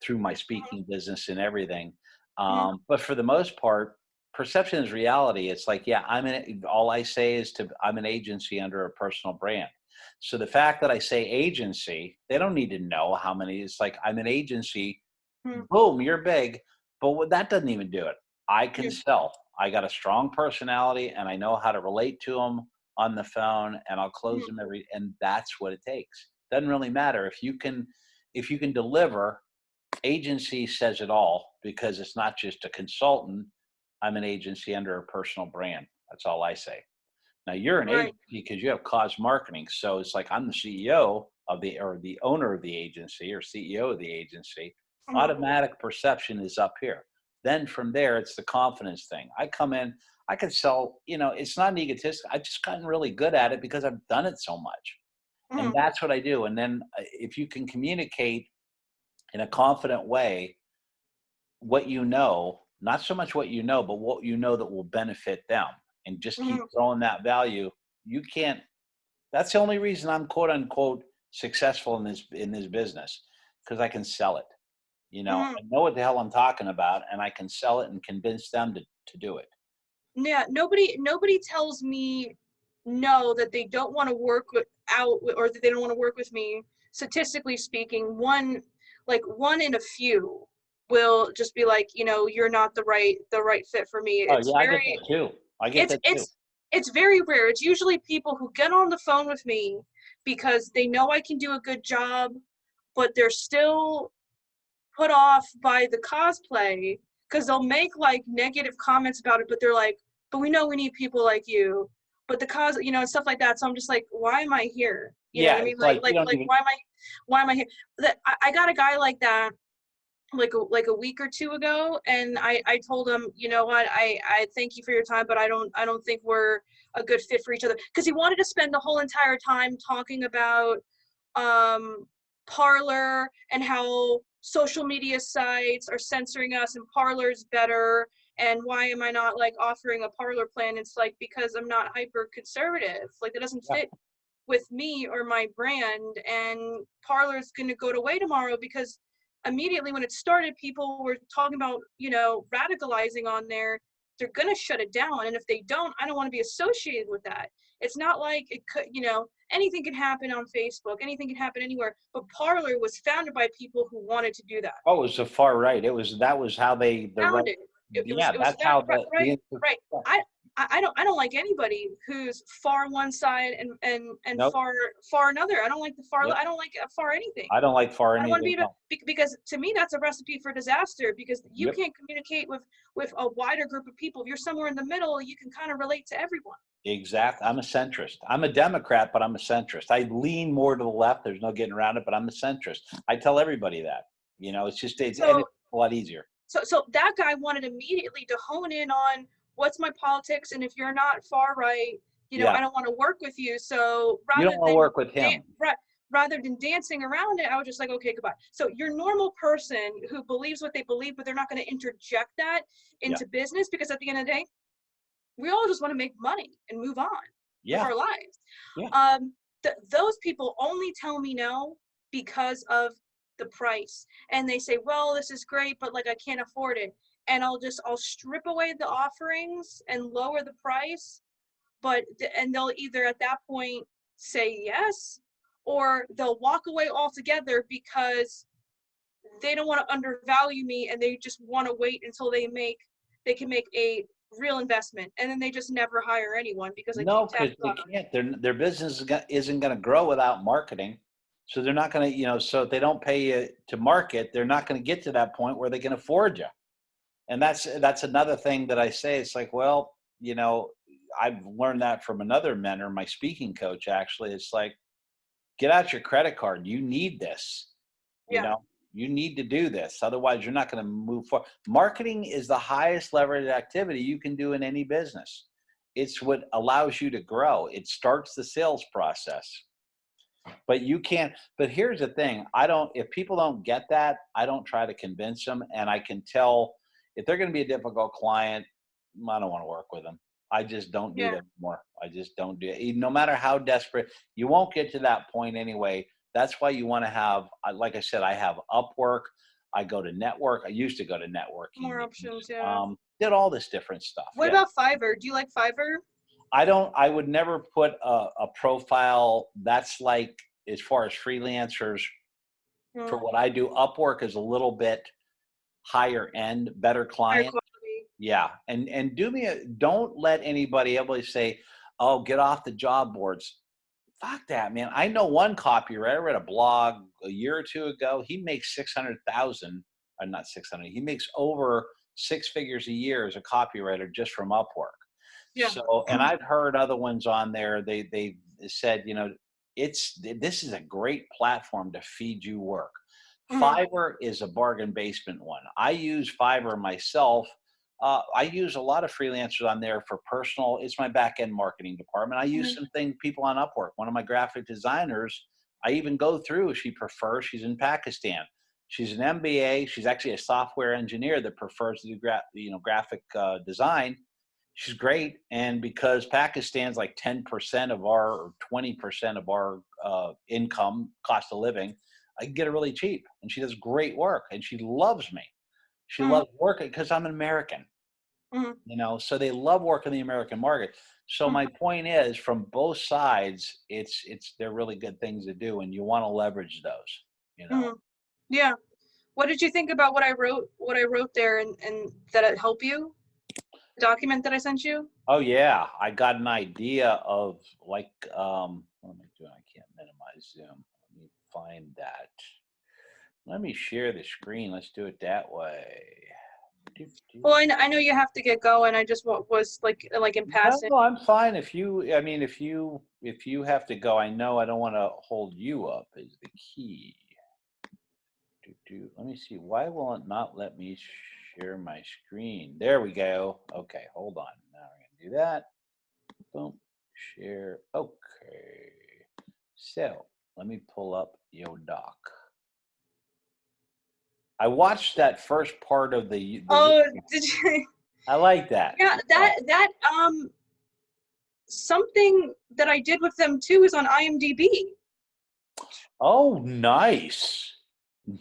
through my speaking business and everything. mhm, But for the most part, perception is reality. It's like, yeah, all I say is I'm an agency under a personal brand. So the fact that I say agency, they don't need to know how many. It's like I'm an agency. mhm, Boom, you're big. But that doesn't even do it. I can yeah, sell. I got a strong personality, and I know how to relate to them on the phone, and I'll close mhm, them and that's what it takes. Doesn't really matter if you can deliver. Agency says it all because it's not just a consultant. I'm an agency under a personal brand. That's all I say. Now you're an right. agency because you have cause marketing. So it's like I'm the CEO of or the owner of the agency or CEO of the agency. Mhm, Automatic perception is up here. Then from there, it's the confidence thing. I come in, I can sell, it's not an egotistic. I've just gotten really good at it because I've done it so much. And mhm, that's what I do. And then if you can communicate in a confident way, what not so much what but what that will benefit them, and just keep mhm, throwing that value. You can't That's the only reason I'm quote unquote successful in this business, because I can sell it. mhm. I know what the hell I'm talking about, and I can sell it and convince them to do it. Yeah, nobody tells me no, that they don't want to or that they don't want to work with me. Statistically speaking, one in a few will just be like, you're not the right fit for me. Oh yeah, I get that too. I get It's that too. it's it's very rare. It's usually people who get on the phone with me because they know I can do a good job, but they're still put off by the cosplay, because they'll make like negative comments about it, but they're like, but we know we need people like you, but and stuff like that. So I'm just like, why am I here? You know what Yeah, I mean? it's like you don't even. Why am I here? I got a guy like that like a week or two ago, and I told him, you know what, I thank you for your time, but I don't think we're a good fit for each other, because he wanted to spend the whole entire time talking about um, Parlor and how social media sites are censoring us and Parlor's better. And why am I not like offering a Parlor plan? It's like, because I'm not hyper conservative. Like, that doesn't Yeah, fit with me or my brand. And Parlor's going to go away tomorrow, because immediately when it started, people were talking about, radicalizing on there. They're going to shut it down. And if they don't, I don't want to be associated with that. It's not like it could, anything can happen on Facebook, anything can happen anywhere. But Parlor was founded by people who wanted to do that. oh, it was the far right. That was how the right. Founded. Yeah, It was that's how right, right. I don't like anybody who's far one side and nope. far another. I don't like the far. Yep. I don't like far anything. I don't like far I don't want to anything be else. because to me that's a recipe for disaster, because you Yep. can't communicate with a wider group of people. If you're somewhere in the middle, you can kind of relate to everyone. Exactly. I'm a centrist. I'm a Democrat, but I'm a centrist. I lean more to the left. There's no getting around it, but I'm a centrist. I tell everybody that. And So it's a lot easier. so that guy wanted immediately to hone in on what's my politics, and if you're not far right, Yeah. I don't want to work with you. So You don't want to work with him. rather than dancing around it, I was just like, okay, goodbye. So your normal person who believes what they believe, but they're not going to interject that Yeah. into business, because at the end of the day, we all just want to make money and move on with Yeah. our lives. Yeah. Those people only tell me no because of the price, and they say, well, this is great, but like I can't afford it. And I'll strip away the offerings and lower the price, and they'll either at that point say yes, or they'll walk away altogether because they don't want to undervalue me, and they just want to wait until they can make a real investment, and then they just never hire anyone because I keep No, because taxing they on them. can't. Their business isn't going to grow without marketing. So they're not going to, so if they don't pay you to market, they're not going to get to that point where they can afford you. And that's another thing that I say. It's like, well, you know, I've learned that from another mentor, my speaking coach, actually. It's like, get out your credit card. You need this, you Yeah. know, you need to do this. Otherwise, you're not going to move forward. Marketing is the highest leveraged activity you can do in any business. It's what allows you to grow. It starts the sales process. But you can't. But here's the thing: if people don't get that, I don't try to convince them, and I can tell if they're going to be a difficult client. I don't want to work with them. I just don't do Yeah. that anymore. I just don't do it. No matter how desperate, you won't get to that point anyway. That's why you want to have, like I said, I have Upwork. I go to network. I used to go to networking More meetings. options. Yeah. Did all this different stuff. What Yeah. about Fiverr? Do you like Fiverr? I would never put a profile that's like, as far as freelancers, for Mm, what I do, Upwork is a little bit higher end, better higher client. quality. Yeah. And don't let anybody able say, oh, get off the job boards. Fuck that, man. I know one copywriter. I read a blog a year or two ago. He makes 600,000, or not 600. He makes over six figures a year as a copywriter just from Upwork. Yeah. So, and I've heard other ones on there. They said, this is a great platform to feed you work. Mhm. Fiverr is a bargain basement one. I use Fiverr myself. I use a lot of freelancers on there for personal. It's my back end marketing department. I use Mhm. some people on Upwork. One of my graphic designers, I even go through if she prefers. She's in Pakistan. She's an MBA. She's actually a software engineer that prefers to do graphic design. She's great, and because Pakistan's like 10% of our, or 20% of our income, cost of living, I can get her really cheap, and she does great work, and she loves me. She Mhm. loves working because I'm an American, Mhm. so they love working the American market. So Mhm. my point is, from both sides, they're really good things to do, and you want to leverage those. You know. Mhm. Yeah. What did you think about what I wrote? What I wrote there, and that it help you? The document that I sent you. Oh yeah, I got an idea of like, what am I doing? I can't minimize Zoom. Let me find that. Let me share the screen. Let's do it that way. Do, Well, do. I know you have to get going. I just was like in passing. No, I'm fine. If you have to go, I know I don't want to hold you up is the key. Let me see. Why will it not let me share my screen? There we go. Okay, hold on. Now we're gonna do that. Boom. Share. Okay. So let me pull up your doc. I watched that first part of the Oh, video. did you? I like that. Yeah, Yeah. that something that I did with them too is on IMDb. Oh, nice.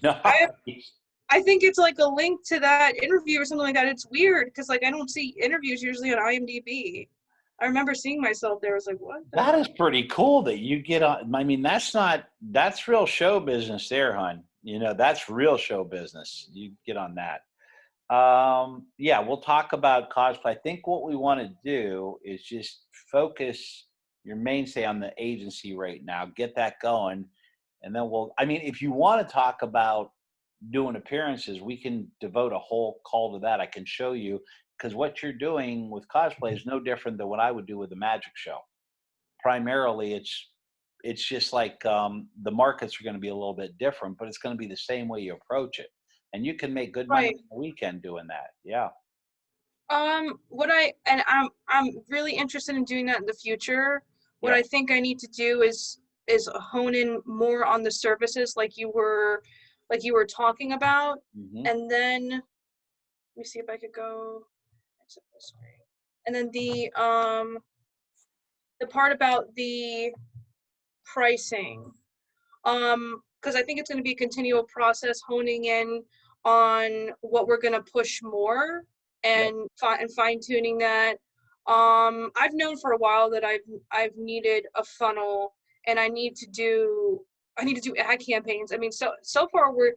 I Nice. I think it's like a link to that interview or something like that. It's weird because like I don't see interviews usually on IMDb. I remember seeing myself there. I was like, what the That heck? is pretty cool that you get on. I mean, that's real show business there, hon. That's real show business. You get on that. Yeah, we'll talk about cosplay. I think what we want to do is just focus your mainstay on the agency right now, get that going, and then if you want to talk about doing appearances, we can devote a whole call to that. I can show you, because what you're doing with cosplay is no different than what I would do with a magic show. Primarily, it's just like, the markets are going to be a little bit different, but it's going to be the same way you approach it, and you can make good money Right. on the weekend doing that. Yeah. I'm really interested in doing that in the future. What Yeah. I think I need to do is hone in more on the services like you were talking about, Hmm. and then let me see if I could go exit full screen. And then the part about the pricing, because I think it's going to be a continual process honing in on what we're going to push more Yep. and fine tuning that. I've known for a while that I've needed a funnel, and I need to do ad campaigns. I mean, so far we're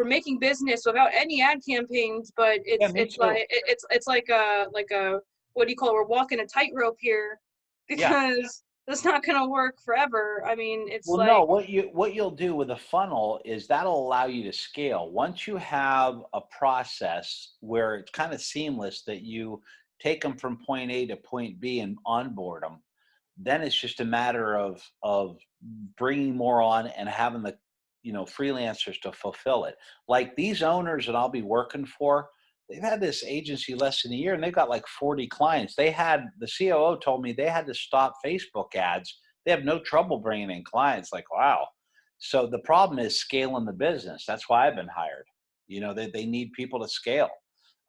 making business without any ad campaigns, but Yeah, it's me it's too. like it's like a what do you call it? We're walking a tightrope here Yeah. because that's not going to work forever. I mean, it's Well, no, like what you'll do with a funnel is that'll allow you to scale. Once you have a process where it's kind of seamless, that you take them from point A to point B and onboard them, then it's just a matter of bringing more on and having the freelancers to fulfill it. Like these owners that I'll be working for, they've had this agency less than a year and they've got like 40 clients. The COO told me they had to stop Facebook ads. They have no trouble bringing in clients. Like, wow. So the problem is scaling the business. That's why I've been hired. They need people to scale.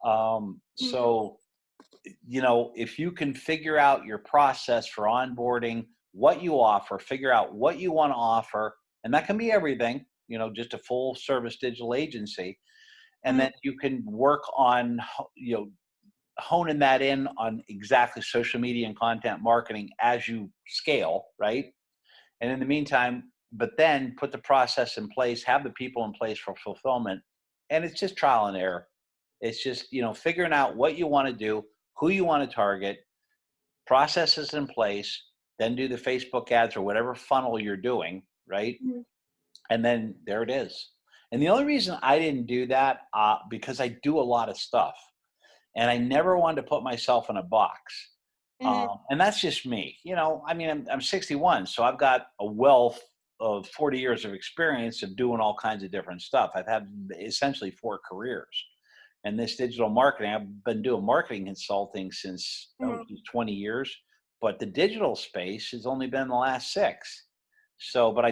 Mhm. So if you can figure out your process for onboarding, what you offer, figure out what you want to offer, and that can be everything, just a full service digital agency. And Mhm. then you can work on, honing that in on exactly social media and content marketing as you scale, right? And in the meantime, but then put the process in place, have the people in place for fulfillment. And it's just trial and error. It's just, figuring out what you want to do, who you want to target, processes in place, then do the Facebook ads or whatever funnel you're doing, right? Mhm. And then there it is. And the only reason I didn't do that, because I do a lot of stuff and I never wanted to put myself in a box. Mhm. And that's just me. I mean, I'm 61, so I've got a wealth of 40 years of experience of doing all kinds of different stuff. I've had essentially 4 careers. And this digital marketing, I've been doing marketing consulting since Mhm. 20 years, but the digital space has only been the last 6. So, but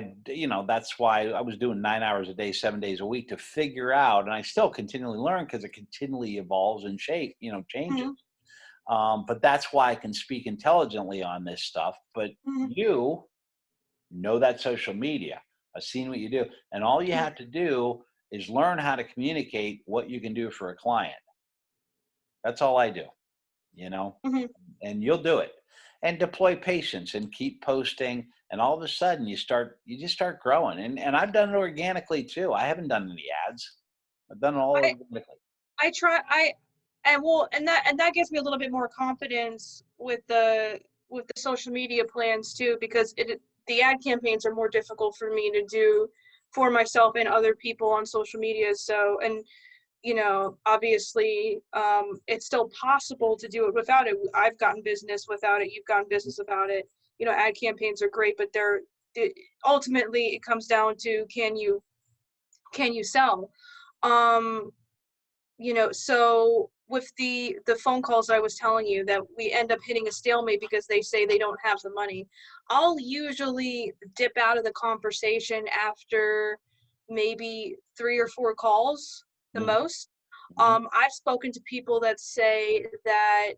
that's why I was doing 9 hours a day, 7 days a week to figure out, and I still continually learn because it continually evolves and changes. Mhm. But that's why I can speak intelligently on this stuff. But Mhm. you know that social media. I've seen what you do. And all you Mhm. have to do is learn how to communicate what you can do for a client. That's all I do, you know, Mhm. and you'll do it. And deploy patience and keep posting. And all of a sudden you just start growing. And I've done it organically too. I haven't done any ads. I've done it all I organically. I try I and well and that gives me a little bit more confidence with the social media plans too, because the ad campaigns are more difficult for me to do for myself and other people on social media. So, and obviously, it's still possible to do it without it. I've gotten business without it. You've gotten business without it. Ad campaigns are great, but ultimately it comes down to can you sell? Um, so with the phone calls I was telling you that we end up hitting a stalemate because they say they don't have the money. I'll usually dip out of the conversation after maybe 3 or 4 calls, the Mhm, most. mhm, I've spoken to people that say that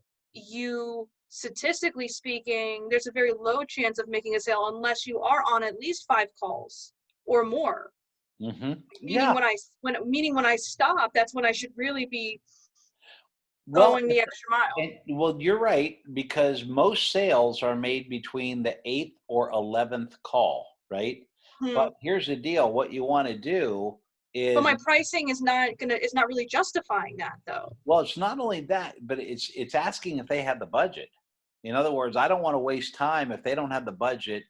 statistically speaking, there's a very low chance of making a sale unless you are on at least 5 calls or more. mhm. Meaning Yeah. when I stop, that's when I should really be Well, going the extra mile. well, you're right, because most sales are made between the 8th or 11th call, right? But Mhm. here's the deal. What you want to do But is, my pricing is not really justifying that though. well, it's not only that, but it's asking if they have the budget. In other words, I don't want to waste time if they don't have the budget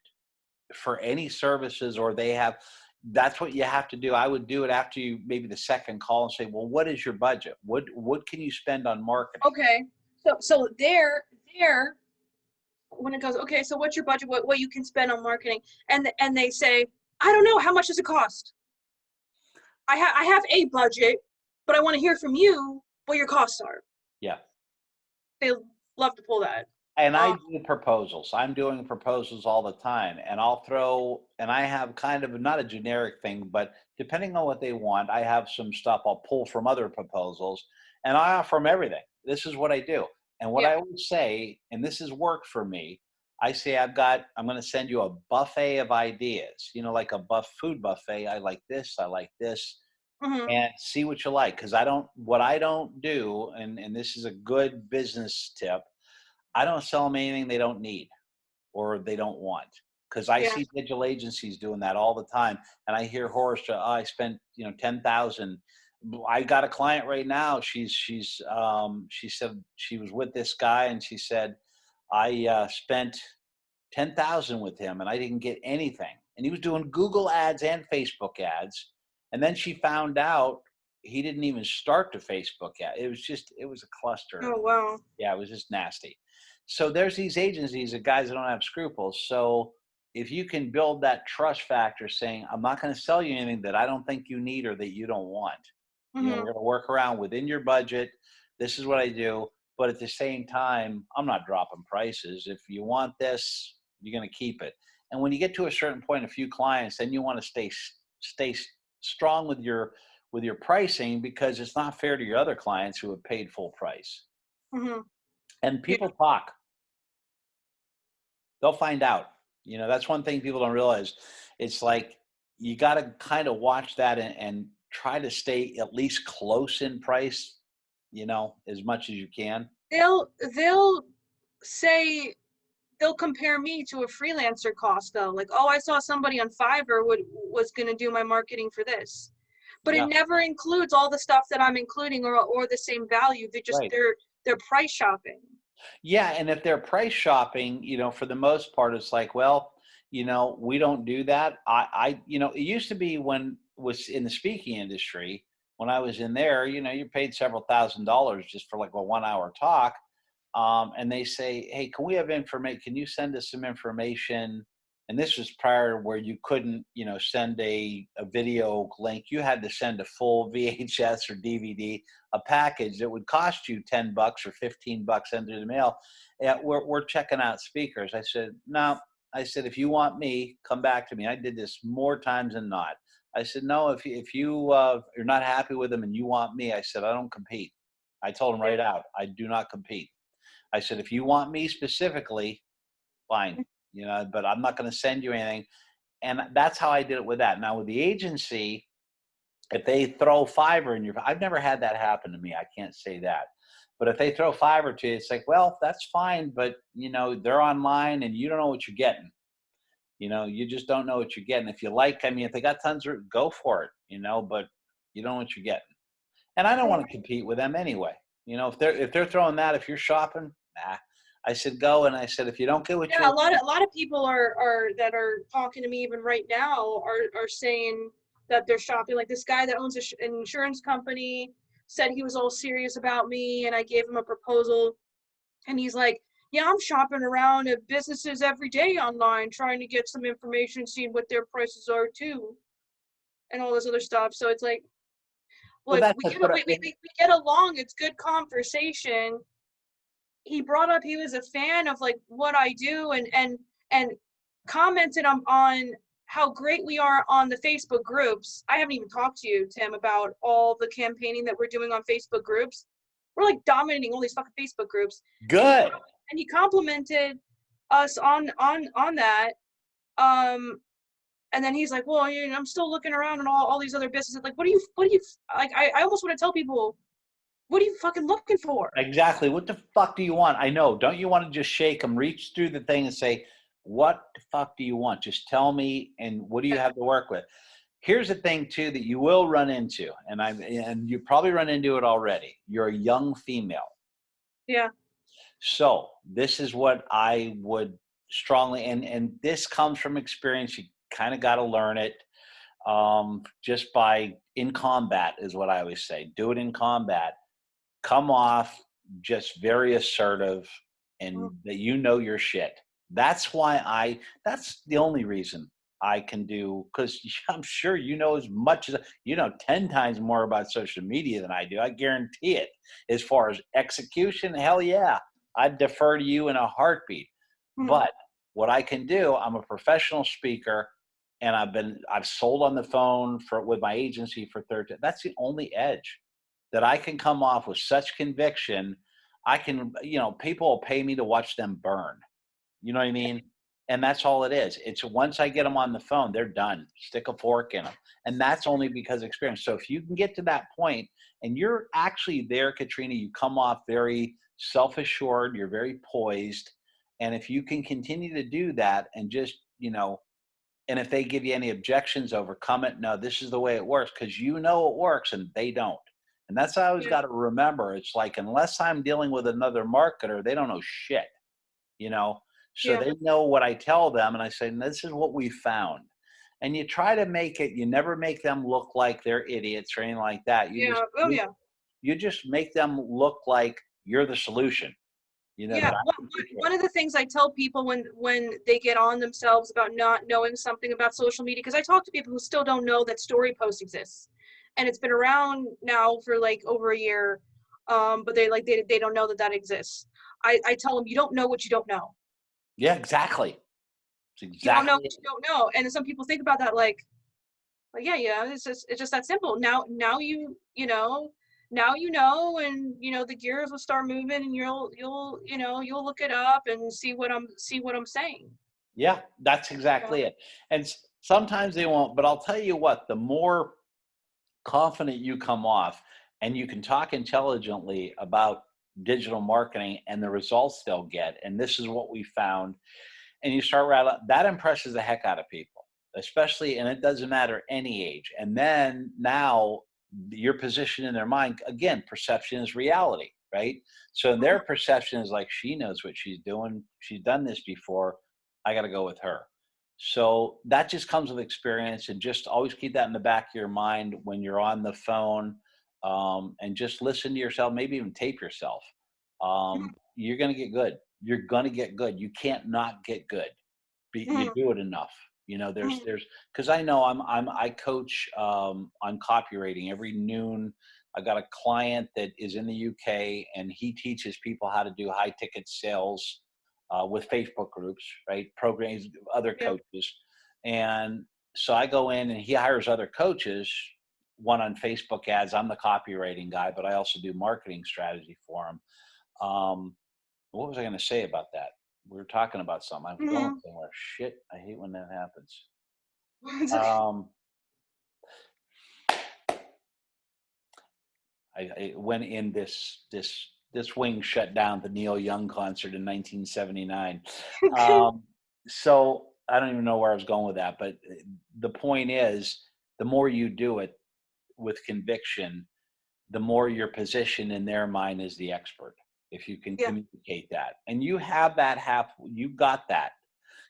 for any services, or they have. That's what you have to do. I would do it after you maybe the second call and say, well, what is your budget? What can you spend on marketing? Okay. So there when it goes, okay, so what's your budget? What you can spend on marketing? And they say, I don't know, how much does it cost? I have a budget, but I want to hear from you what your costs are. Yeah. They love to pull that. And I Um, do proposals. I'm doing proposals all the time. And I have kind of not a generic thing, but depending on what they want, I have some stuff I'll pull from other proposals and I offer them everything. This is what I do. And what yeah. I always say, and this has worked for me, I say, I'm going to send you a buffet of ideas, like a food buffet. I like this, I like this, Hmm. and see what you like. Cause what I don't do, and this is a good business tip, I don't sell them anything they don't need or they don't want. Because I Yeah. see digital agencies doing that all the time, and I hear horror stories. Oh, I spent 10,000. I got a client right now. She said she was with this guy, and she said I spent 10,000 with him, and I didn't get anything. And he was doing Google ads and Facebook ads. And then she found out he didn't even start the Facebook ad. It was a cluster. Oh, wow. Yeah, it was just nasty. So there's these agencies of guys that don't have scruples. So if you can build that trust factor saying, I'm not going to sell you anything that I don't think you need or that you don't want. We're Mm-hmm. going to work around within your budget. This is what I do. But at the same time, I'm not dropping prices. If you want this, you're going to keep it. And when you get to a certain point, a few clients, then you want to stay strong with your pricing, because it's not fair to your other clients who have paid full price. Mm-hmm. And Yeah. people talk. They'll find out. That's one thing people don't realize. It's like you got to kind of watch that and try to stay at least close in price, as much as you can. They'll say, they'll compare me to a freelancer cost though. Like, oh, I saw somebody on Fiverr was going to do my marketing for this. But it Yeah, never includes all the stuff that I'm including, or the same value. right. They're price shopping. Yeah, and if they're price shopping, for the most part, it's like, well, we don't do that. It used to be when was in the speaking industry, when I was in there, you paid several $1,000s just for like a 1 hour talk. And they say, hey, can we have information? Can you send us some information? And this was prior where you couldn't, send a video link. You had to send a full VHS or DVD, a package that would cost you $10 or $15 sent through the mail. Yeah, we're checking out speakers. I said, no. I said, if you want me, come back to me. I did this more times than not. I said, no, if you're not happy with them and you want me, I said, I don't compete. I told them Yeah. right out, I do not compete. I said, if you want me specifically, fine, but I'm not going to send you anything. And that's how I did it with that. Now with the agency, if they throw Fiverr in I've never had that happen to me. I can't say that. But if they throw Fiverr to you, it's like, well, that's fine. But, they're online and you don't know what you're getting. You just don't know what you're getting. If you like, I mean, if they got tons of, go for it, but you don't know what you're getting. And I don't want to compete with them anyway. If they're throwing that, if you're shopping, nah. I said go, and I said if you don't get what you Yeah, want, a lot of people are that are talking to me even right now are saying that they're shopping. Like this guy that owns an insurance company said he was all serious about me, and I gave him a proposal, and he's like, yeah, I'm shopping around at businesses every day online trying to get some information, seeing what their prices are too, and all this other stuff. So it's like, well, look, we get along. It's good conversation. He brought up he was a fan of like what I do, and commented on how great we are on the Facebook groups. I haven't even talked to you, Tim, about all the campaigning that we're doing on Facebook groups. We're like dominating all these fucking Facebook groups. And he good. and he complimented us on that. Um and then he's like, well, I'm still looking around and all these other businesses. Like, what do you like? I almost want to tell people, what are you fucking looking for? Exactly. What the fuck do you want? I know. Don't you want to just shake them, reach through the thing, and say, what the fuck do you want? Just tell me, and what do you Yeah, have to work with? Here's the thing too that you will run into, and you probably run into it already. You're a young female. yeah, So this is what I would strongly, and this comes from experience. You kind of got to learn it just by in combat is what I always say. Do it in combat. Come off just very assertive and mhm, that your shit. That's the only reason I can do, because I'm sure as much as 10 times more about social media than I do. I guarantee it. As far as execution, hell yeah, I'd defer to you in a heartbeat. mhm, But what I can do, I'm a professional speaker, and I've sold on the phone with my agency for 13. That's the only edge that I can come off with such conviction. I can, people will pay me to watch them burn. You know what I mean? And that's all it is. It's once I get them on the phone, they're done. Stick a fork in them. And that's only because of experience. So if you can get to that point and you're actually there, Katrina, you come off very self-assured, you're very poised. And if you can continue to do that and just, and if they give you any objections, overcome it. No, this is the way it works, because it works and they don't. And that's what I always yeah, got to remember. It's like, unless I'm dealing with another marketer, they don't know shit, you know? So yeah, they know what I tell them, and I say, this is what we found. and you try to make it, you never make them look like they're idiots or anything like that. Yeah. Oh yeah. You just make them look like you're the solution, Yeah, that I one can take care one of. of the things I tell people when they get on themselves about not knowing something about social media, because I talk to people who still don't know that story post exists, and it's been around now for like over a year, but they don't know that that exists. I tell them, you don't know what you don't know. Yeah, exactly. It's You don't know exactly what it. you don't know, and then some people think about that like yeah, it's just that simple. Now you know, now you know, and you know the gears will start moving, and you'll you'll look it up and see what I'm saying. Yeah, that's You know? exactly it. And sometimes they won't, but I'll tell you what, the more confident you come off and you can talk intelligently about digital marketing and the results they'll get, and this is what we found, and you start rattling, that impresses the heck out of people, especially, and it doesn't matter any age. And then now your position in their mind, again, perception is reality, right? So their perception is like, she knows what she's doing, she's done this before, I got to go with her. So that just comes with experience, and just always keep that in the back of your mind when you're on the phone, and just listen to yourself, maybe even tape yourself. You're going to get good. You're going to get good. You can't not get good. You Mhm, do it enough. mhm, Because I know I coach on copywriting every noon. I got a client that is in the UK, and he teaches people how to do high ticket sales with Facebook groups, right? Programs, other yeah, coaches. And so I go in and he hires other coaches, one on Facebook ads. I'm the copywriting guy, but I also do marketing strategy for him. What was I going to say about that? We were talking about something. I was going mhm. somewhere. Shit, I hate when that happens. It's okay. Um, I went in this wing shut down the Neil Young concert in 1979. Um, so I don't even know where I was going with that, but the point is, the more you do it with conviction, the more your position in their mind is the expert. If you can Yeah, communicate that, and you have that you got that.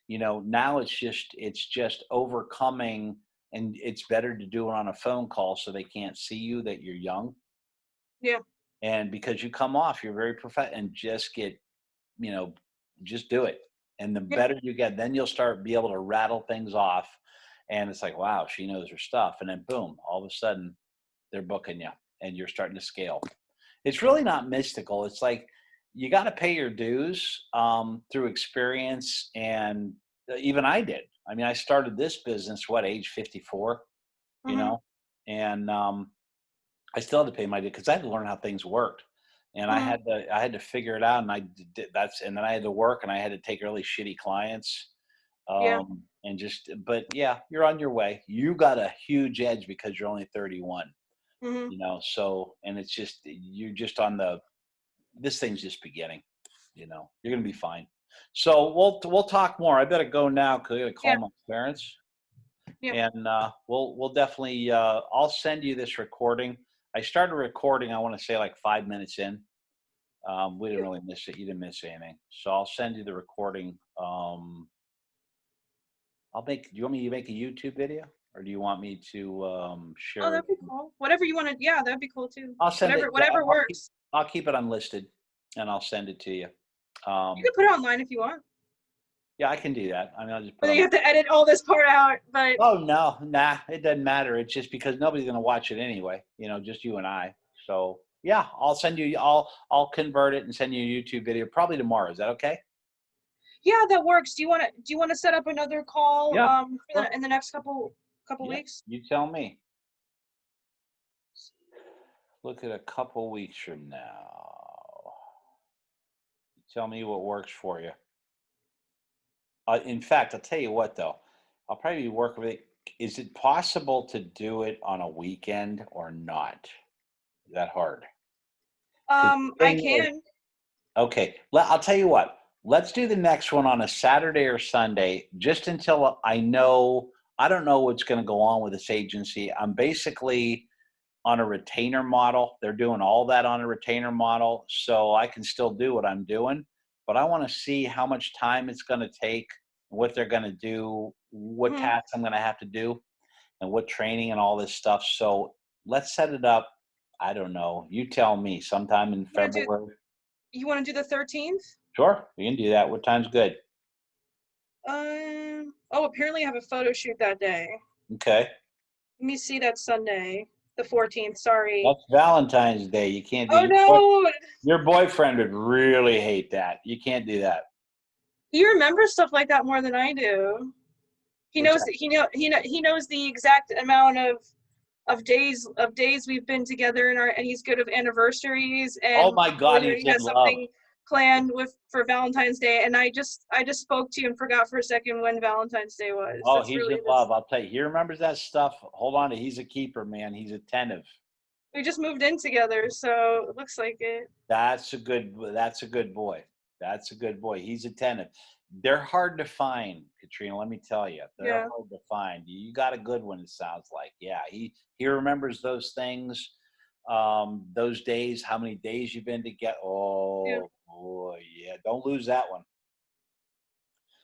Now it's just overcoming, and it's better to do it on a phone call so they can't see you that you're young, yeah, and because you come off, you're very profound, and you know just do it. And the yeah, better you get, then you'll start be able to rattle things off, and it's like, wow, she knows her stuff, and then boom, all of a sudden they're booking you, and you're starting to scale. It's really not mystical. It's like you got to pay your dues through experience. And even I did. I mean, I started this business, age 54, you mhm, know, and I still had to pay my dues because I had to learn how things worked. And mhm, I had to figure it out. And and then I had to work, and I had to take really shitty clients. yeah, But yeah, you're on your way. You got a huge edge because you're only 31, mhm, so, and it's just, you're just on this thing's just beginning. You're gonna be fine. So we'll talk more. I better go now because I gotta yeah, call my parents, yeah, and we'll definitely. I'll send you this recording. I started recording, I want to say, like 5 minutes in. We didn't yeah. really miss it. You didn't miss anything. So I'll send you the recording. Do you want me to make a YouTube video, or do you want me to Oh, share it? that'd be cool. Whatever you want to, yeah, that'd be cool too. I'll send it. Yeah, Whatever works. I'll keep it unlisted, and I'll send it to you. You Um, can put it online if you want, yeah, I can do that. I mean, I'll just but put then you on. have to edit all this part out. But Oh no, nah, it doesn't matter. It's just because nobody's gonna watch it anyway. Just you and I. So yeah, I'll send you. I'll convert it and send you a YouTube video probably tomorrow. Is that okay? yeah, that works. Do you want to set up another call Yeah. for Sure. in the next couple Yeah. weeks? You tell me. Look at a couple weeks from now. Tell me what works for you. In fact, I'll tell you what though. I'll probably be working with it. Is it possible to do it on a weekend or not? Is that hard? Because the I thing is, can. okay, I'll tell you what. Let's do the next one on a Saturday or Sunday, just until I know. I don't know what's going to go on with this agency. I'm basically on a retainer model. They're doing all that on a retainer model, so I can still do what I'm doing. But I want to see how much time it's going to take what they're going to do, what Mhm. tasks I'm going to have to do, and what training and all this stuff. So let's set it up. I don't know. You tell me sometime in You wanna do February. you wanna do the 13th? Sure, we can do that. What time's good? Oh, apparently I have a photo shoot that day. Okay. Let me see, that Sunday, the 14th, sorry. That's Valentine's Day. You can't do Oh no! your boyfriend would really hate that. You can't do that. He remembers stuff like that more than I do. He What's knows that? that he knows the exact amount of days we've been together and he's good of anniversaries Oh and my God, whether he's he in has love. something planned with for Valentine's Day. And I just spoke to you and forgot for a second when Valentine's Day was. Oh, That's he's really in this. love. I'll tell you. He remembers that stuff. Hold on. He's a keeper, man. He's attentive. We just moved in together, so it looks like it. That's a good boy. That's a good boy. He's attentive. They're hard to find, Katrina. Let me tell you. They're Yeah, hard to find. You got a good one, it sounds like. Yeah, he remembers those things, those days, how many days you've been together. yeah, Oh boy, yeah. Don't lose that one.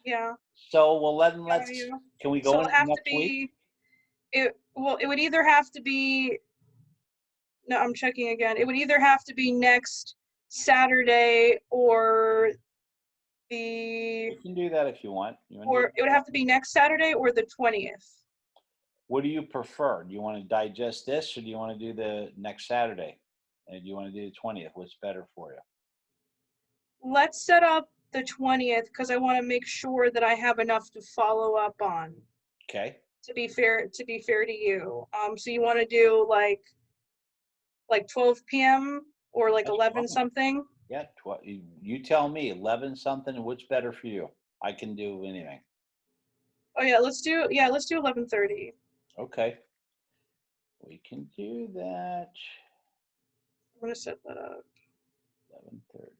yeah, So well yeah, let's yeah. can we So go it'll into have to next week? be it would either have to be no, I'm checking again. It would either have to be next Saturday the We can do that if you want. You want to do or it would have to be next Saturday or the 20th. what do you prefer? Do you want to digest this or do you want to do the next Saturday? And do you want to do the 20th? What's better for you? Let's set up the 20th because I want to make sure that I have enough to follow up on. Okay. To be fair to you. So you want to do like 12 p.m. or like That's 11 fine. something? Yeah. You tell me 11 something. What's better for you? I can do anything. Oh yeah, let's do 11:30. Okay. We can do that. I'm gonna set that up. 11:30.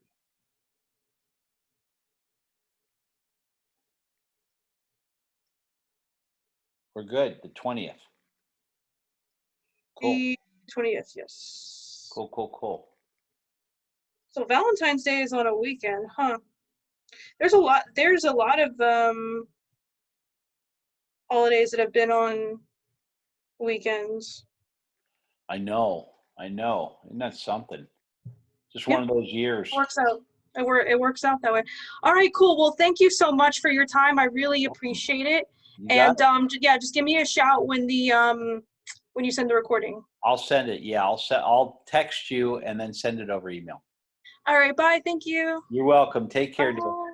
We're good. The 20th. Cool. The 20th, yes. Cool, cool, cool. So Valentine's Day is on a weekend, huh? There's a lot of holidays that have been on weekends. I know. I know. Isn't that something? Just Yeah, one of those years. works out. It works out that way. All right, cool. Well, thank you so much for your time. I really Welcome. appreciate it. You got And it. yeah, just give me a shout when you send the recording. I'll send it. Yeah, I'll text you and then send it over email. All right, bye. Thank you. You're welcome. Take care, dear. Bye.